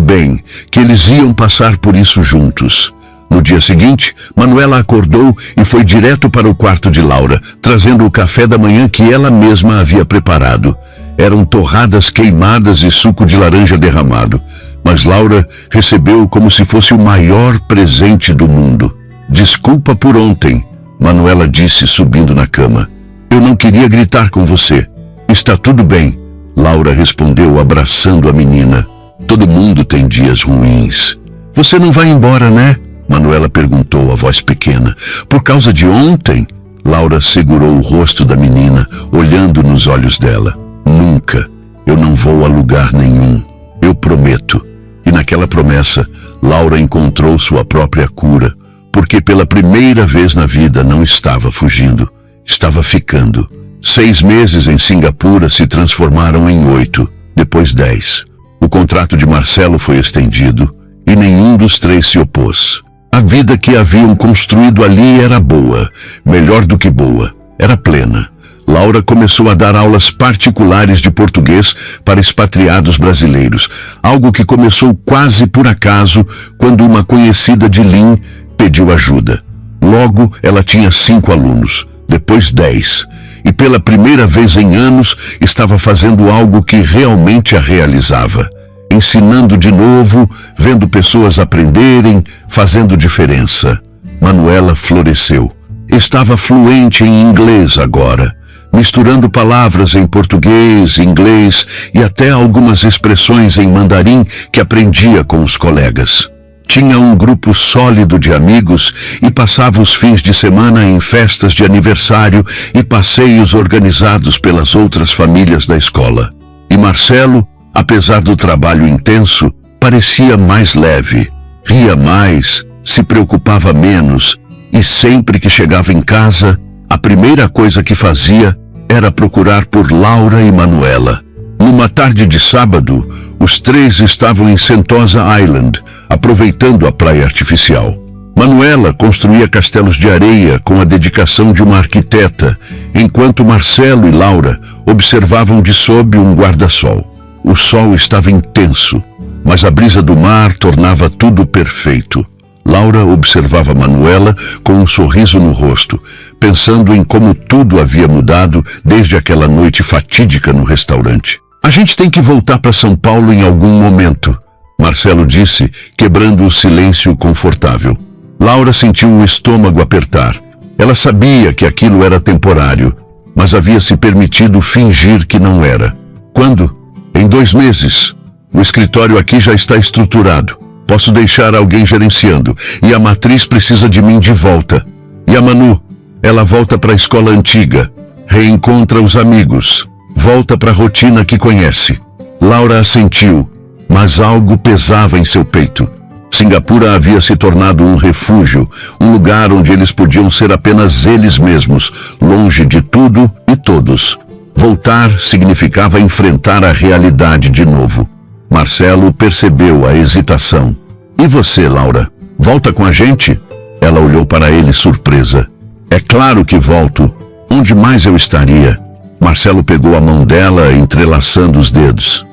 bem, que eles iam passar por isso juntos. No dia seguinte, Manuela acordou e foi direto para o quarto de Laura, trazendo o café da manhã que ela mesma havia preparado. Eram torradas queimadas e suco de laranja derramado, mas Laura recebeu como se fosse o maior presente do mundo. Desculpa por ontem, Manuela disse subindo na cama. Eu não queria gritar com você. Está tudo bem, Laura respondeu abraçando a menina. Todo mundo tem dias ruins. Você não vai embora, né? Manuela perguntou a voz pequena. Por causa de ontem? Laura segurou o rosto da menina, olhando nos olhos dela. Nunca. Eu não vou a lugar nenhum. Eu prometo. E naquela promessa, Laura encontrou sua própria cura, porque pela primeira vez na vida não estava fugindo, estava ficando. 6 meses em Singapura se transformaram em 8, depois 10. O contrato de Marcelo foi estendido e nenhum dos 3 se opôs. A vida que haviam construído ali era boa, melhor do que boa, era plena. Laura começou a dar aulas particulares de português para expatriados brasileiros, algo que começou quase por acaso quando uma conhecida de Lynn pediu ajuda. Logo, ela tinha 5 alunos, depois 10, e pela primeira vez em anos estava fazendo algo que realmente a realizava. Ensinando de novo, vendo pessoas aprenderem, fazendo diferença. Manuela floresceu. Estava fluente em inglês agora, misturando palavras em português, inglês e até algumas expressões em mandarim que aprendia com os colegas. Tinha um grupo sólido de amigos e passava os fins de semana em festas de aniversário e passeios organizados pelas outras famílias da escola. E Marcelo, apesar do trabalho intenso, parecia mais leve, ria mais, se preocupava menos e sempre que chegava em casa, a primeira coisa que fazia era procurar por Laura e Manuela. Numa tarde de sábado, os 3 estavam em Sentosa Island, aproveitando a praia artificial. Manuela construía castelos de areia com a dedicação de uma arquiteta, enquanto Marcelo e Laura observavam de sob um guarda-sol. O sol estava intenso, mas a brisa do mar tornava tudo perfeito. Laura observava Manuela com um sorriso no rosto, pensando em como tudo havia mudado desde aquela noite fatídica no restaurante. A gente tem que voltar para São Paulo em algum momento, Marcelo disse, quebrando o silêncio confortável. Laura sentiu o estômago apertar. Ela sabia que aquilo era temporário, mas havia se permitido fingir que não era. Quando? Em 2 meses. O escritório aqui já está estruturado. Posso deixar alguém gerenciando. E a matriz precisa de mim de volta. E a Manu? Ela volta para a escola antiga. Reencontra os amigos. Volta para a rotina que conhece. Laura assentiu, mas algo pesava em seu peito. Singapura havia se tornado um refúgio, um lugar onde eles podiam ser apenas eles mesmos, longe de tudo e todos. Voltar significava enfrentar a realidade de novo. Marcelo percebeu a hesitação. E você, Laura? Volta com a gente? Ela olhou para ele surpresa. É claro que volto. Onde mais eu estaria? Marcelo pegou a mão dela, entrelaçando os dedos.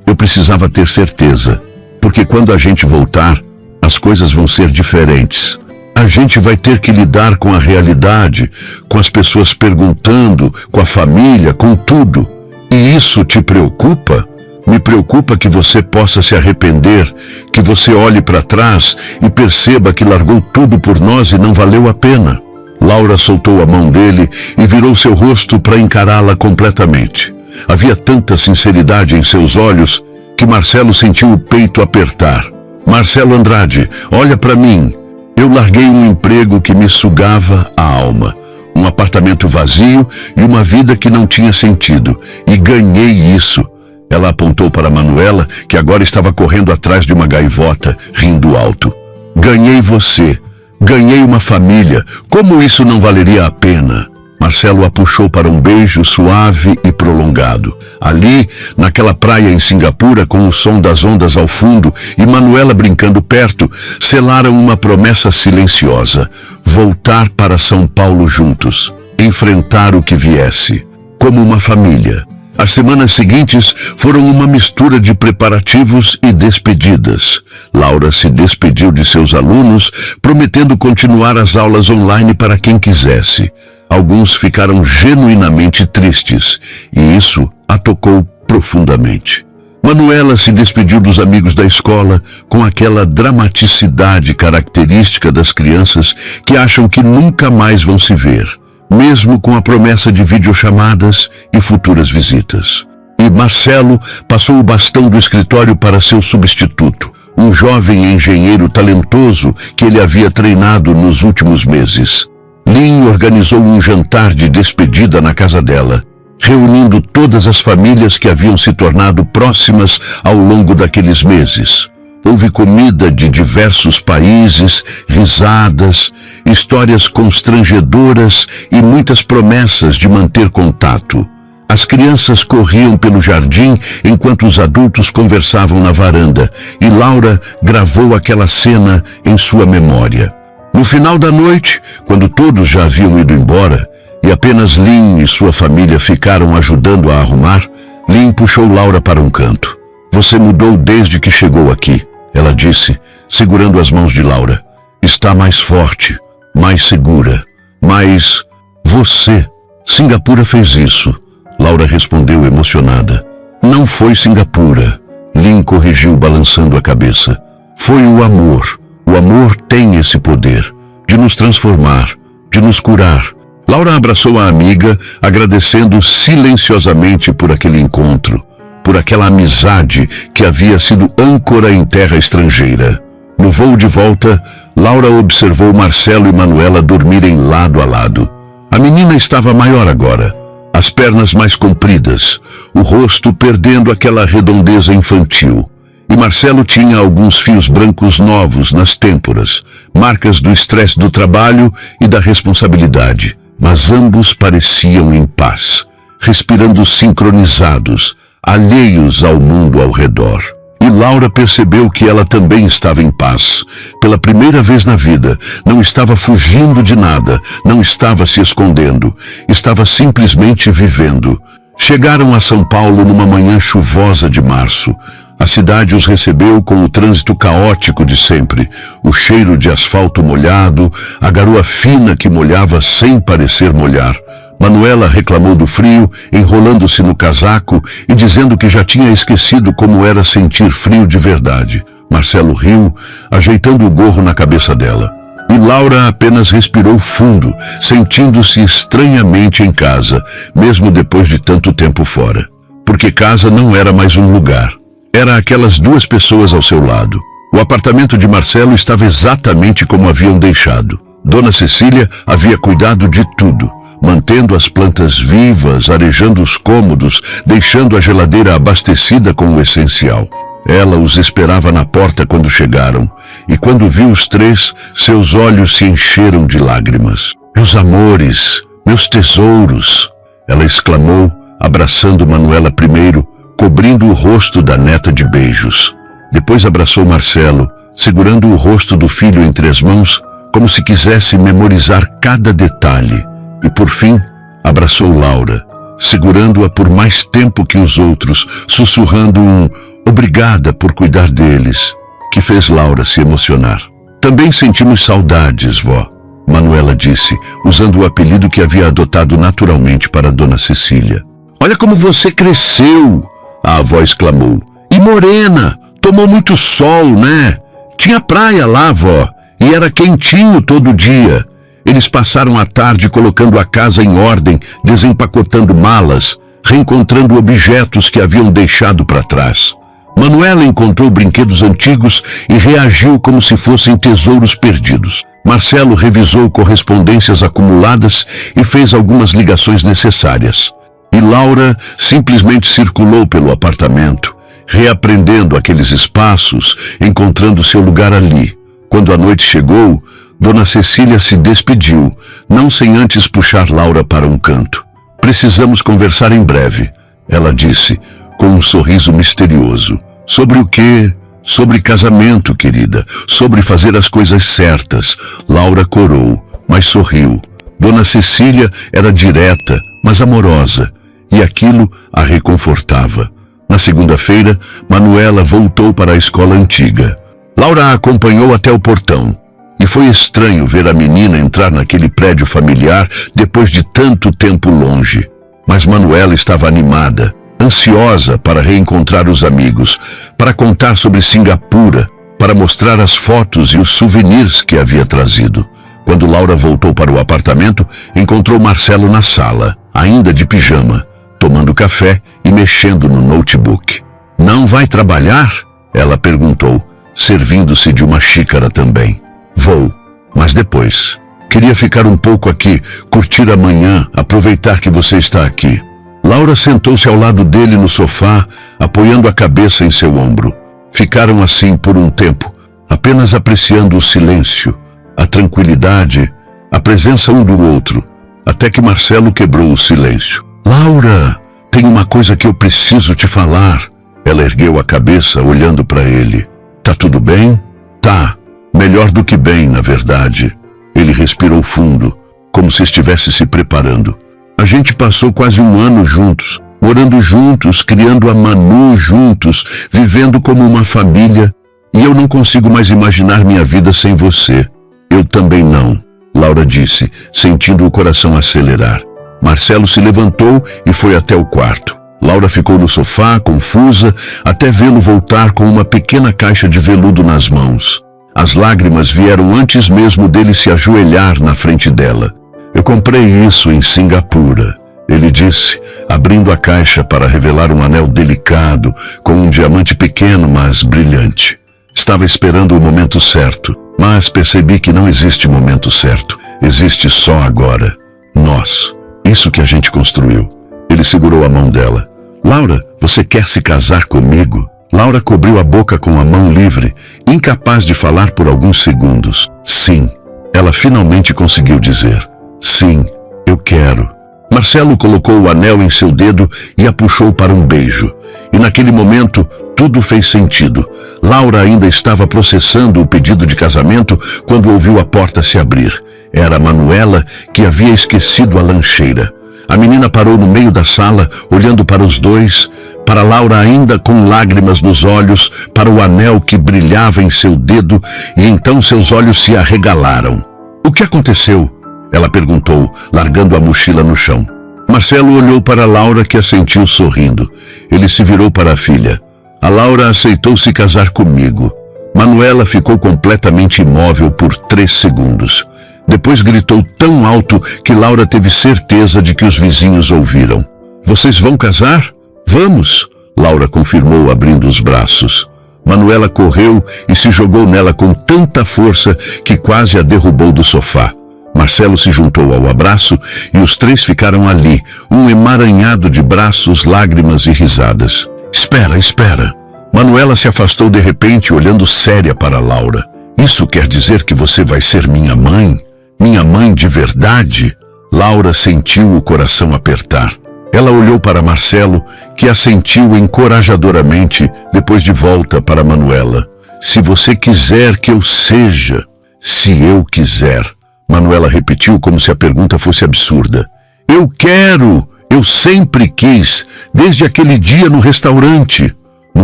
Eu precisava ter certeza. Porque quando a gente voltar, as coisas vão ser diferentes. A gente vai ter que lidar com a realidade, com as pessoas perguntando, com a família, com tudo. E isso te preocupa? Me preocupa que você possa se arrepender, que você olhe para trás e perceba que largou tudo por nós e não valeu a pena. Laura soltou a mão dele e virou seu rosto para encará-la completamente. Havia tanta sinceridade em seus olhos que Marcelo sentiu o peito apertar. Marcelo Andrade, olha para mim. Eu larguei um emprego que me sugava a alma, um apartamento vazio e uma vida que não tinha sentido, e ganhei isso. Ela apontou para Manuela, que agora estava correndo atrás de uma gaivota, rindo alto. Ganhei você. Ganhei uma família. Como isso não valeria a pena? Marcelo a puxou para um beijo suave e prolongado. Ali, naquela praia em Singapura, com o som das ondas ao fundo e Manuela brincando perto, selaram uma promessa silenciosa: voltar para São Paulo juntos, enfrentar o que viesse, como uma família. As semanas seguintes foram uma mistura de preparativos e despedidas. Laura se despediu de seus alunos, prometendo continuar as aulas online para quem quisesse. Alguns ficaram genuinamente tristes, e isso a tocou profundamente. Manuela se despediu dos amigos da escola com aquela dramaticidade característica das crianças que acham que nunca mais vão se ver, mesmo com a promessa de videochamadas e futuras visitas. E Marcelo passou o bastão do escritório para seu substituto, um jovem engenheiro talentoso que ele havia treinado nos últimos meses. Lynn organizou um jantar de despedida na casa dela, reunindo todas as famílias que haviam se tornado próximas ao longo daqueles meses. Houve comida de diversos países, risadas, histórias constrangedoras e muitas promessas de manter contato. As crianças corriam pelo jardim enquanto os adultos conversavam na varanda, e Laura gravou aquela cena em sua memória. No final da noite, quando todos já haviam ido embora, e apenas Lynn e sua família ficaram ajudando a arrumar, Lynn puxou Laura para um canto. "Você mudou desde que chegou aqui", ela disse, segurando as mãos de Laura. "Está mais forte, mais segura, mais você." "Singapura fez isso", Laura respondeu emocionada. "Não foi Singapura", Lynn corrigiu balançando a cabeça. "Foi o amor. O amor tem esse poder de nos transformar, de nos curar." Laura abraçou a amiga, agradecendo silenciosamente por aquele encontro, por aquela amizade que havia sido âncora em terra estrangeira. No voo de volta, Laura observou Marcelo e Manuela dormirem lado a lado. A menina estava maior agora, as pernas mais compridas, o rosto perdendo aquela redondeza infantil. E Marcelo tinha alguns fios brancos novos nas têmporas, marcas do estresse do trabalho e da responsabilidade. Mas ambos pareciam em paz, respirando sincronizados, alheios ao mundo ao redor. E Laura percebeu que ela também estava em paz. Pela primeira vez na vida, não estava fugindo de nada, não estava se escondendo, estava simplesmente vivendo. Chegaram a São Paulo numa manhã chuvosa de março. A cidade os recebeu com o trânsito caótico de sempre, o cheiro de asfalto molhado, a garoa fina que molhava sem parecer molhar. Manuela reclamou do frio, enrolando-se no casaco e dizendo que já tinha esquecido como era sentir frio de verdade. Marcelo riu, ajeitando o gorro na cabeça dela. E Laura apenas respirou fundo, sentindo-se estranhamente em casa, mesmo depois de tanto tempo fora. Porque casa não era mais um lugar. Era aquelas duas pessoas ao seu lado. O apartamento de Marcelo estava exatamente como haviam deixado. Dona Cecília havia cuidado de tudo, mantendo as plantas vivas, arejando os cômodos, deixando a geladeira abastecida com o essencial. Ela os esperava na porta quando chegaram, e quando viu os três, seus olhos se encheram de lágrimas. "Meus amores, meus tesouros!" ela exclamou, abraçando Manuela primeiro, cobrindo o rosto da neta de beijos. Depois abraçou Marcelo, segurando o rosto do filho entre as mãos, como se quisesse memorizar cada detalhe. E por fim, abraçou Laura, segurando-a por mais tempo que os outros, sussurrando um "obrigada por cuidar deles", que fez Laura se emocionar. "Também sentimos saudades, vó", Manuela disse, usando o apelido que havia adotado naturalmente para Dona Cecília. "Olha como você cresceu!" a avó exclamou. "E morena, tomou muito sol, né? Tinha praia lá, vó, e era quentinho todo dia." Eles passaram a tarde colocando a casa em ordem, desempacotando malas, reencontrando objetos que haviam deixado para trás. Manuela encontrou brinquedos antigos e reagiu como se fossem tesouros perdidos. Marcelo revisou correspondências acumuladas e fez algumas ligações necessárias. E Laura simplesmente circulou pelo apartamento, reaprendendo aqueles espaços, encontrando seu lugar ali. Quando a noite chegou, Dona Cecília se despediu, não sem antes puxar Laura para um canto. Precisamos conversar em breve, ela disse, com um sorriso misterioso. Sobre o quê? Sobre casamento, querida. Sobre fazer as coisas certas. Laura corou, mas sorriu. Dona Cecília era direta, mas amorosa, e aquilo a reconfortava. Na segunda-feira, Manuela voltou para a escola antiga. Laura a acompanhou até o portão. E foi estranho ver a menina entrar naquele prédio familiar depois de tanto tempo longe. Mas Manuela estava animada, ansiosa para reencontrar os amigos, para contar sobre Singapura, para mostrar as fotos e os souvenirs que havia trazido. Quando Laura voltou para o apartamento, encontrou Marcelo na sala, ainda de pijama, tomando café e mexendo no notebook. Não vai trabalhar? Ela perguntou, servindo-se de uma xícara também. Vou, mas depois. Queria ficar um pouco aqui, curtir a manhã, aproveitar que você está aqui. Laura sentou-se ao lado dele no sofá, apoiando a cabeça em seu ombro. Ficaram assim por um tempo, apenas apreciando o silêncio, a tranquilidade, a presença um do outro, até que Marcelo quebrou o silêncio. Laura, tem uma coisa que eu preciso te falar. Ela ergueu a cabeça, olhando para ele. Tá tudo bem? Tá. Melhor do que bem, na verdade. Ele respirou fundo, como se estivesse se preparando. A gente passou quase um ano juntos, morando juntos, criando a Manu juntos, vivendo como uma família. E eu não consigo mais imaginar minha vida sem você. Eu também não, Laura disse, sentindo o coração acelerar. Marcelo se levantou e foi até o quarto. Laura ficou no sofá, confusa, até vê-lo voltar com uma pequena caixa de veludo nas mãos. As lágrimas vieram antes mesmo dele se ajoelhar na frente dela. Eu comprei isso em Singapura, ele disse, abrindo a caixa para revelar um anel delicado, com um diamante pequeno, mas brilhante. Estava esperando o momento certo, mas percebi que não existe momento certo. Existe só agora. Nós. Isso que a gente construiu. Ele segurou a mão dela. Laura, você quer se casar comigo? Laura cobriu a boca com a mão livre, incapaz de falar por alguns segundos. Sim, ela finalmente conseguiu dizer. Sim, eu quero. Marcelo colocou o anel em seu dedo e a puxou para um beijo. E naquele momento, tudo fez sentido. Laura ainda estava processando o pedido de casamento quando ouviu a porta se abrir. Era Manuela que havia esquecido a lancheira. A menina parou no meio da sala, olhando para os dois, para Laura ainda com lágrimas nos olhos, para o anel que brilhava em seu dedo, e então seus olhos se arregalaram. O que aconteceu? Ela perguntou, largando a mochila no chão. Marcelo olhou para Laura, que assentiu sorrindo. Ele se virou para a filha. A Laura aceitou se casar comigo. Manuela ficou completamente imóvel por 3 segundos. Depois gritou tão alto que Laura teve certeza de que os vizinhos ouviram. Vocês vão casar? Vamos, Laura confirmou abrindo os braços. Manuela correu e se jogou nela com tanta força que quase a derrubou do sofá. Marcelo se juntou ao abraço e os 3 ficaram ali, um emaranhado de braços, lágrimas e risadas. Espera, espera. Manuela se afastou de repente, olhando séria para Laura. Isso quer dizer que você vai ser minha mãe? Minha mãe de verdade? Laura sentiu o coração apertar. Ela olhou para Marcelo, que assentiu encorajadoramente, depois de volta para Manuela. Se você quiser que eu seja, se eu quiser. Manuela repetiu como se a pergunta fosse absurda. Eu quero! Eu sempre quis, desde aquele dia no restaurante. No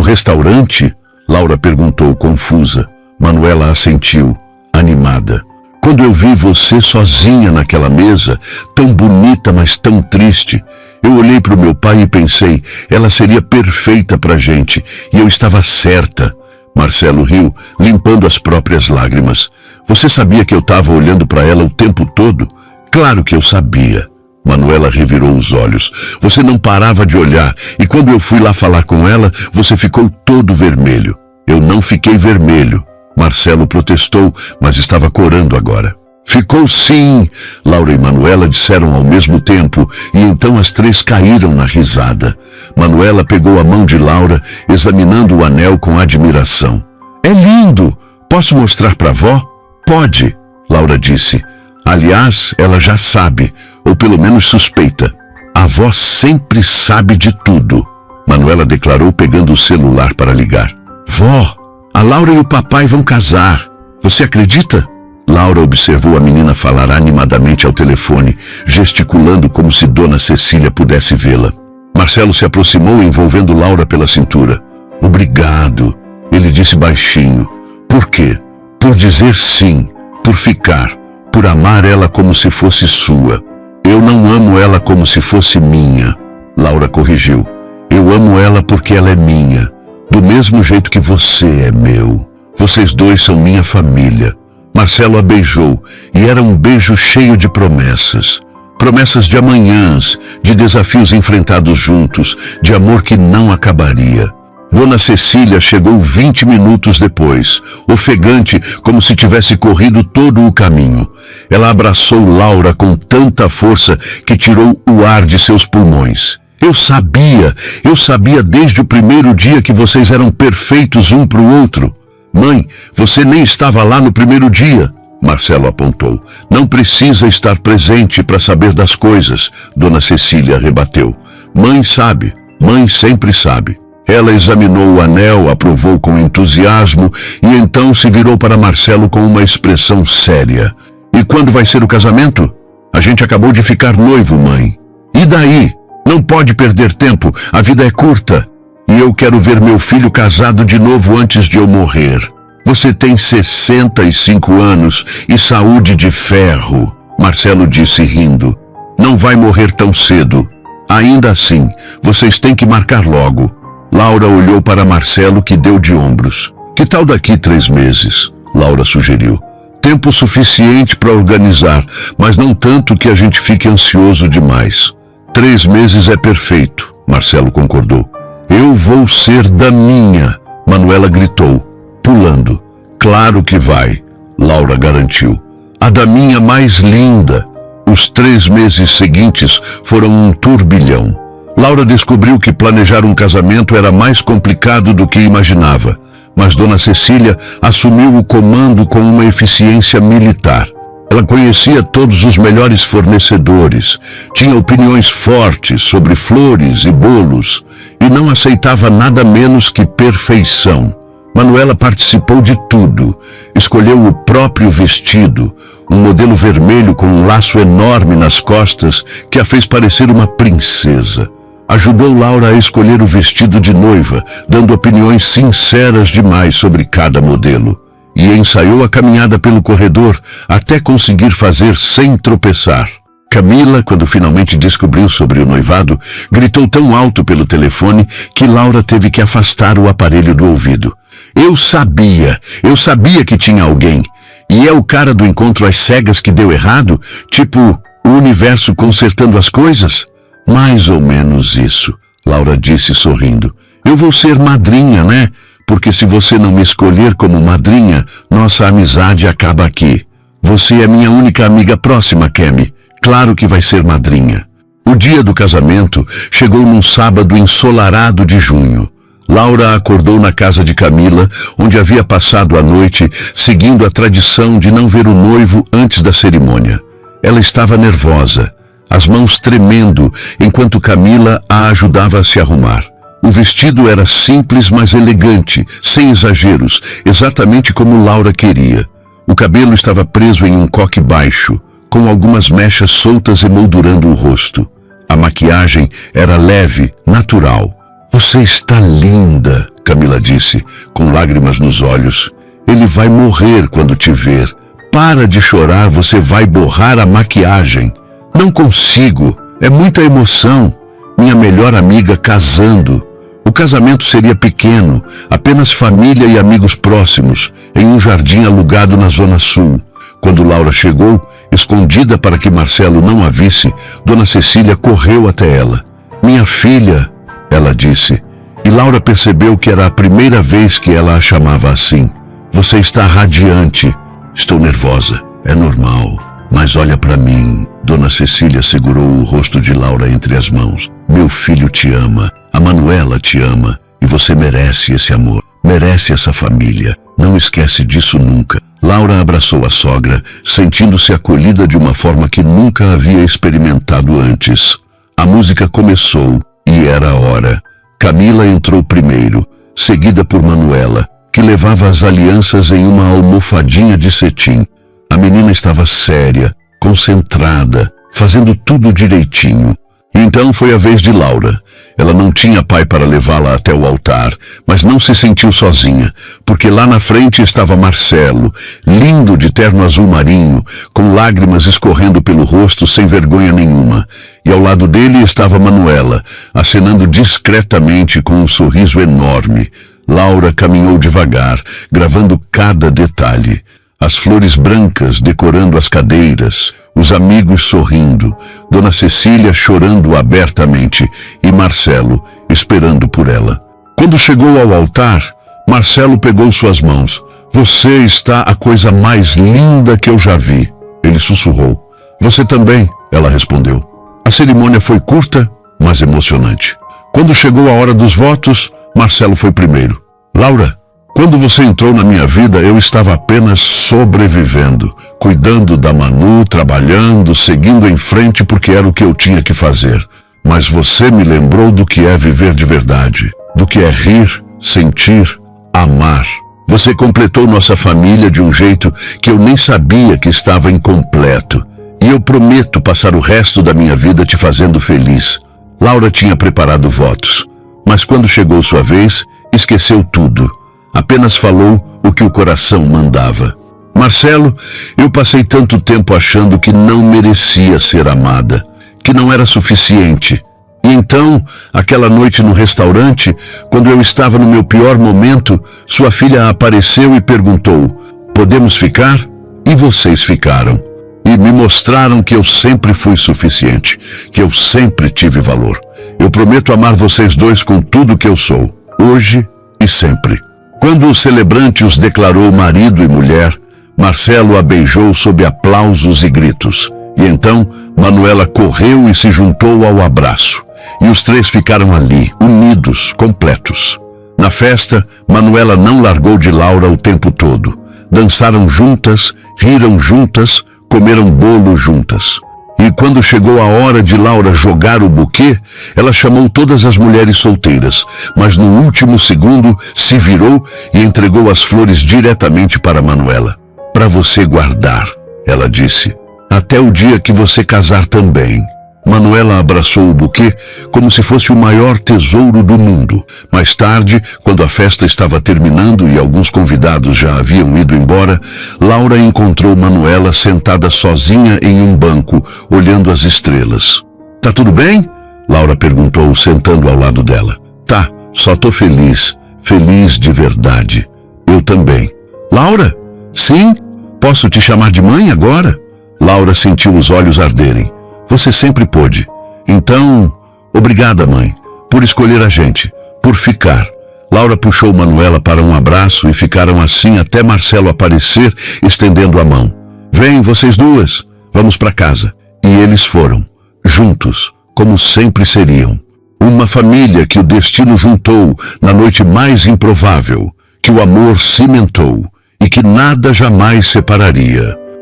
restaurante? Laura perguntou, confusa. Manuela assentiu, animada. Quando eu vi você sozinha naquela mesa, tão bonita, mas tão triste, eu olhei para o meu pai e pensei, ela seria perfeita para a gente, e eu estava certa. Marcelo riu, limpando as próprias lágrimas. Você sabia que eu estava olhando para ela o tempo todo? Claro que eu sabia. Manuela revirou os olhos. Você não parava de olhar, e quando eu fui lá falar com ela, você ficou todo vermelho. Eu não fiquei vermelho. Marcelo protestou, mas estava corando agora. Ficou sim, Laura e Manuela disseram ao mesmo tempo, e então as 3 caíram na risada. Manuela pegou a mão de Laura, examinando o anel com admiração. É lindo! Posso mostrar para a vó? Pode! Laura disse. Aliás, ela já sabe, ou pelo menos suspeita. A avó sempre sabe de tudo, Manuela declarou pegando o celular para ligar. Vó, a Laura e o papai vão casar. Você acredita? Laura observou a menina falar animadamente ao telefone, gesticulando como se Dona Cecília pudesse vê-la. Marcelo se aproximou envolvendo Laura pela cintura. Obrigado, ele disse baixinho. Por quê? Por dizer sim, por ficar, por amar ela como se fosse sua. Eu não amo ela como se fosse minha. Laura corrigiu. Eu amo ela porque ela é minha, do mesmo jeito que você é meu. Vocês dois são minha família. Marcelo a beijou, e era um beijo cheio de promessas. Promessas de amanhãs, de desafios enfrentados juntos, de amor que não acabaria. Dona Cecília chegou 20 minutos depois, ofegante como se tivesse corrido todo o caminho. Ela abraçou Laura com tanta força que tirou o ar de seus pulmões. Eu sabia desde o primeiro dia que vocês eram perfeitos um para o outro. Mãe, você nem estava lá no primeiro dia, Marcelo apontou. Não precisa estar presente para saber das coisas, Dona Cecília rebateu. Mãe sabe, mãe sempre sabe. Ela examinou o anel, aprovou com entusiasmo e então se virou para Marcelo com uma expressão séria. E quando vai ser o casamento? A gente acabou de ficar noivo, mãe. E daí? Não pode perder tempo, a vida é curta. E eu quero ver meu filho casado de novo antes de eu morrer. Você tem 65 anos e saúde de ferro, Marcelo disse rindo. Não vai morrer tão cedo. Ainda assim, vocês têm que marcar logo. Laura olhou para Marcelo, que deu de ombros. Que tal daqui 3 meses? Laura sugeriu. Tempo suficiente para organizar, mas não tanto que a gente fique ansioso demais. 3 meses é perfeito, Marcelo concordou. Eu vou ser da minha, Manuela gritou, pulando. Claro que vai, Laura garantiu. A da minha mais linda. Os 3 meses seguintes foram um turbilhão. Laura descobriu que planejar um casamento era mais complicado do que imaginava, mas Dona Cecília assumiu o comando com uma eficiência militar. Ela conhecia todos os melhores fornecedores, tinha opiniões fortes sobre flores e bolos e não aceitava nada menos que perfeição. Manuela participou de tudo, escolheu o próprio vestido, um modelo vermelho com um laço enorme nas costas que a fez parecer uma princesa. Ajudou Laura a escolher o vestido de noiva, dando opiniões sinceras demais sobre cada modelo. E ensaiou a caminhada pelo corredor até conseguir fazer sem tropeçar. Camila, quando finalmente descobriu sobre o noivado, gritou tão alto pelo telefone que Laura teve que afastar o aparelho do ouvido. Eu sabia que tinha alguém. E é o cara do encontro às cegas que deu errado? Tipo, o universo consertando as coisas? Mais ou menos isso, Laura disse sorrindo. Eu vou ser madrinha, né? Porque se você não me escolher como madrinha, nossa amizade acaba aqui. Você é minha única amiga próxima, Kemi. Claro que vai ser madrinha. O dia do casamento chegou num sábado ensolarado de junho. Laura acordou na casa de Camila, onde havia passado a noite, seguindo a tradição de não ver o noivo antes da cerimônia. Ela estava nervosa, as mãos tremendo, enquanto Camila a ajudava a se arrumar. O vestido era simples, mas elegante, sem exageros, exatamente como Laura queria. O cabelo estava preso em um coque baixo, com algumas mechas soltas emoldurando o rosto. A maquiagem era leve, natural. Você está linda, Camila disse, com lágrimas nos olhos. Ele vai morrer quando te ver. Para de chorar, você vai borrar a maquiagem. Não consigo, é muita emoção. Minha melhor amiga casando. O casamento seria pequeno, apenas família e amigos próximos, em um jardim alugado na Zona Sul. Quando Laura chegou, escondida para que Marcelo não a visse, Dona Cecília correu até ela. Minha filha, ela disse, e Laura percebeu que era a primeira vez que ela a chamava assim. Você está radiante. Estou nervosa, é normal. Mas olha para mim. Dona Cecília segurou o rosto de Laura entre as mãos. Meu filho te ama, a Manuela te ama, e você merece esse amor, merece essa família. Não esquece disso nunca. Laura Laura abraçou a sogra, sentindo-se acolhida de uma forma que nunca havia experimentado antes. A música começou e era a hora. Camila entrou primeiro, seguida por Manuela, que levava as alianças em uma almofadinha de cetim. A menina estava séria, concentrada, fazendo tudo direitinho. Então foi a vez de Laura. Ela não tinha pai para levá-la até o altar, mas não se sentiu sozinha, porque lá na frente estava Marcelo, lindo de terno azul marinho, com lágrimas escorrendo pelo rosto sem vergonha nenhuma. E ao lado dele estava Manuela, acenando discretamente com um sorriso enorme. Laura caminhou devagar, gravando cada detalhe. As flores brancas decorando as cadeiras, os amigos sorrindo, Dona Cecília chorando abertamente e Marcelo esperando por ela. Quando chegou ao altar, Marcelo pegou suas mãos. "Você está a coisa mais linda que eu já vi", ele sussurrou. "Você também", ela respondeu. A cerimônia foi curta, mas emocionante. Quando chegou a hora dos votos, Marcelo foi primeiro. "Laura, quando você entrou na minha vida, eu estava apenas sobrevivendo, cuidando da Manu, trabalhando, seguindo em frente porque era o que eu tinha que fazer. Mas você me lembrou do que é viver de verdade, do que é rir, sentir, amar. Você completou nossa família de um jeito que eu nem sabia que estava incompleto. E eu prometo passar o resto da minha vida te fazendo feliz." Laura tinha preparado votos, mas quando chegou sua vez, esqueceu tudo. Apenas falou o que o coração mandava. "Marcelo, eu passei tanto tempo achando que não merecia ser amada, que não era suficiente. E então, aquela noite no restaurante, quando eu estava no meu pior momento, sua filha apareceu e perguntou: 'Podemos ficar?' E vocês ficaram. E me mostraram que eu sempre fui suficiente, que eu sempre tive valor. Eu prometo amar vocês dois com tudo que eu sou, hoje e sempre." Quando o celebrante os declarou marido e mulher, Marcelo a beijou sob aplausos e gritos. E então, Manuela correu e se juntou ao abraço. E os três ficaram ali, unidos, completos. Na festa, Manuela não largou de Laura o tempo todo. Dançaram juntas, riram juntas, comeram bolo juntas. E quando chegou a hora de Laura jogar o buquê, ela chamou todas as mulheres solteiras, mas no último segundo se virou e entregou as flores diretamente para Manuela. "Para você guardar", ela disse, "até o dia que você casar também." Manuela abraçou o buquê como se fosse o maior tesouro do mundo. Mais tarde, quando a festa estava terminando e alguns convidados já haviam ido embora, Laura encontrou Manuela sentada sozinha em um banco, olhando as estrelas. "Tá tudo bem?" Laura perguntou, sentando ao lado dela. "Tá, só tô feliz, feliz de verdade." "Eu também." "Laura? Sim? Posso te chamar de mãe agora?" Laura sentiu os olhos arderem. "Você sempre pôde. Então, obrigada, mãe, por escolher a gente, por ficar." Laura puxou Manuela para um abraço e ficaram assim até Marcelo aparecer, estendendo a mão. "Vem, vocês duas, vamos para casa." E eles foram, juntos, como sempre seriam. Uma família que o destino juntou na noite mais improvável, que o amor cimentou e que nada jamais separaria.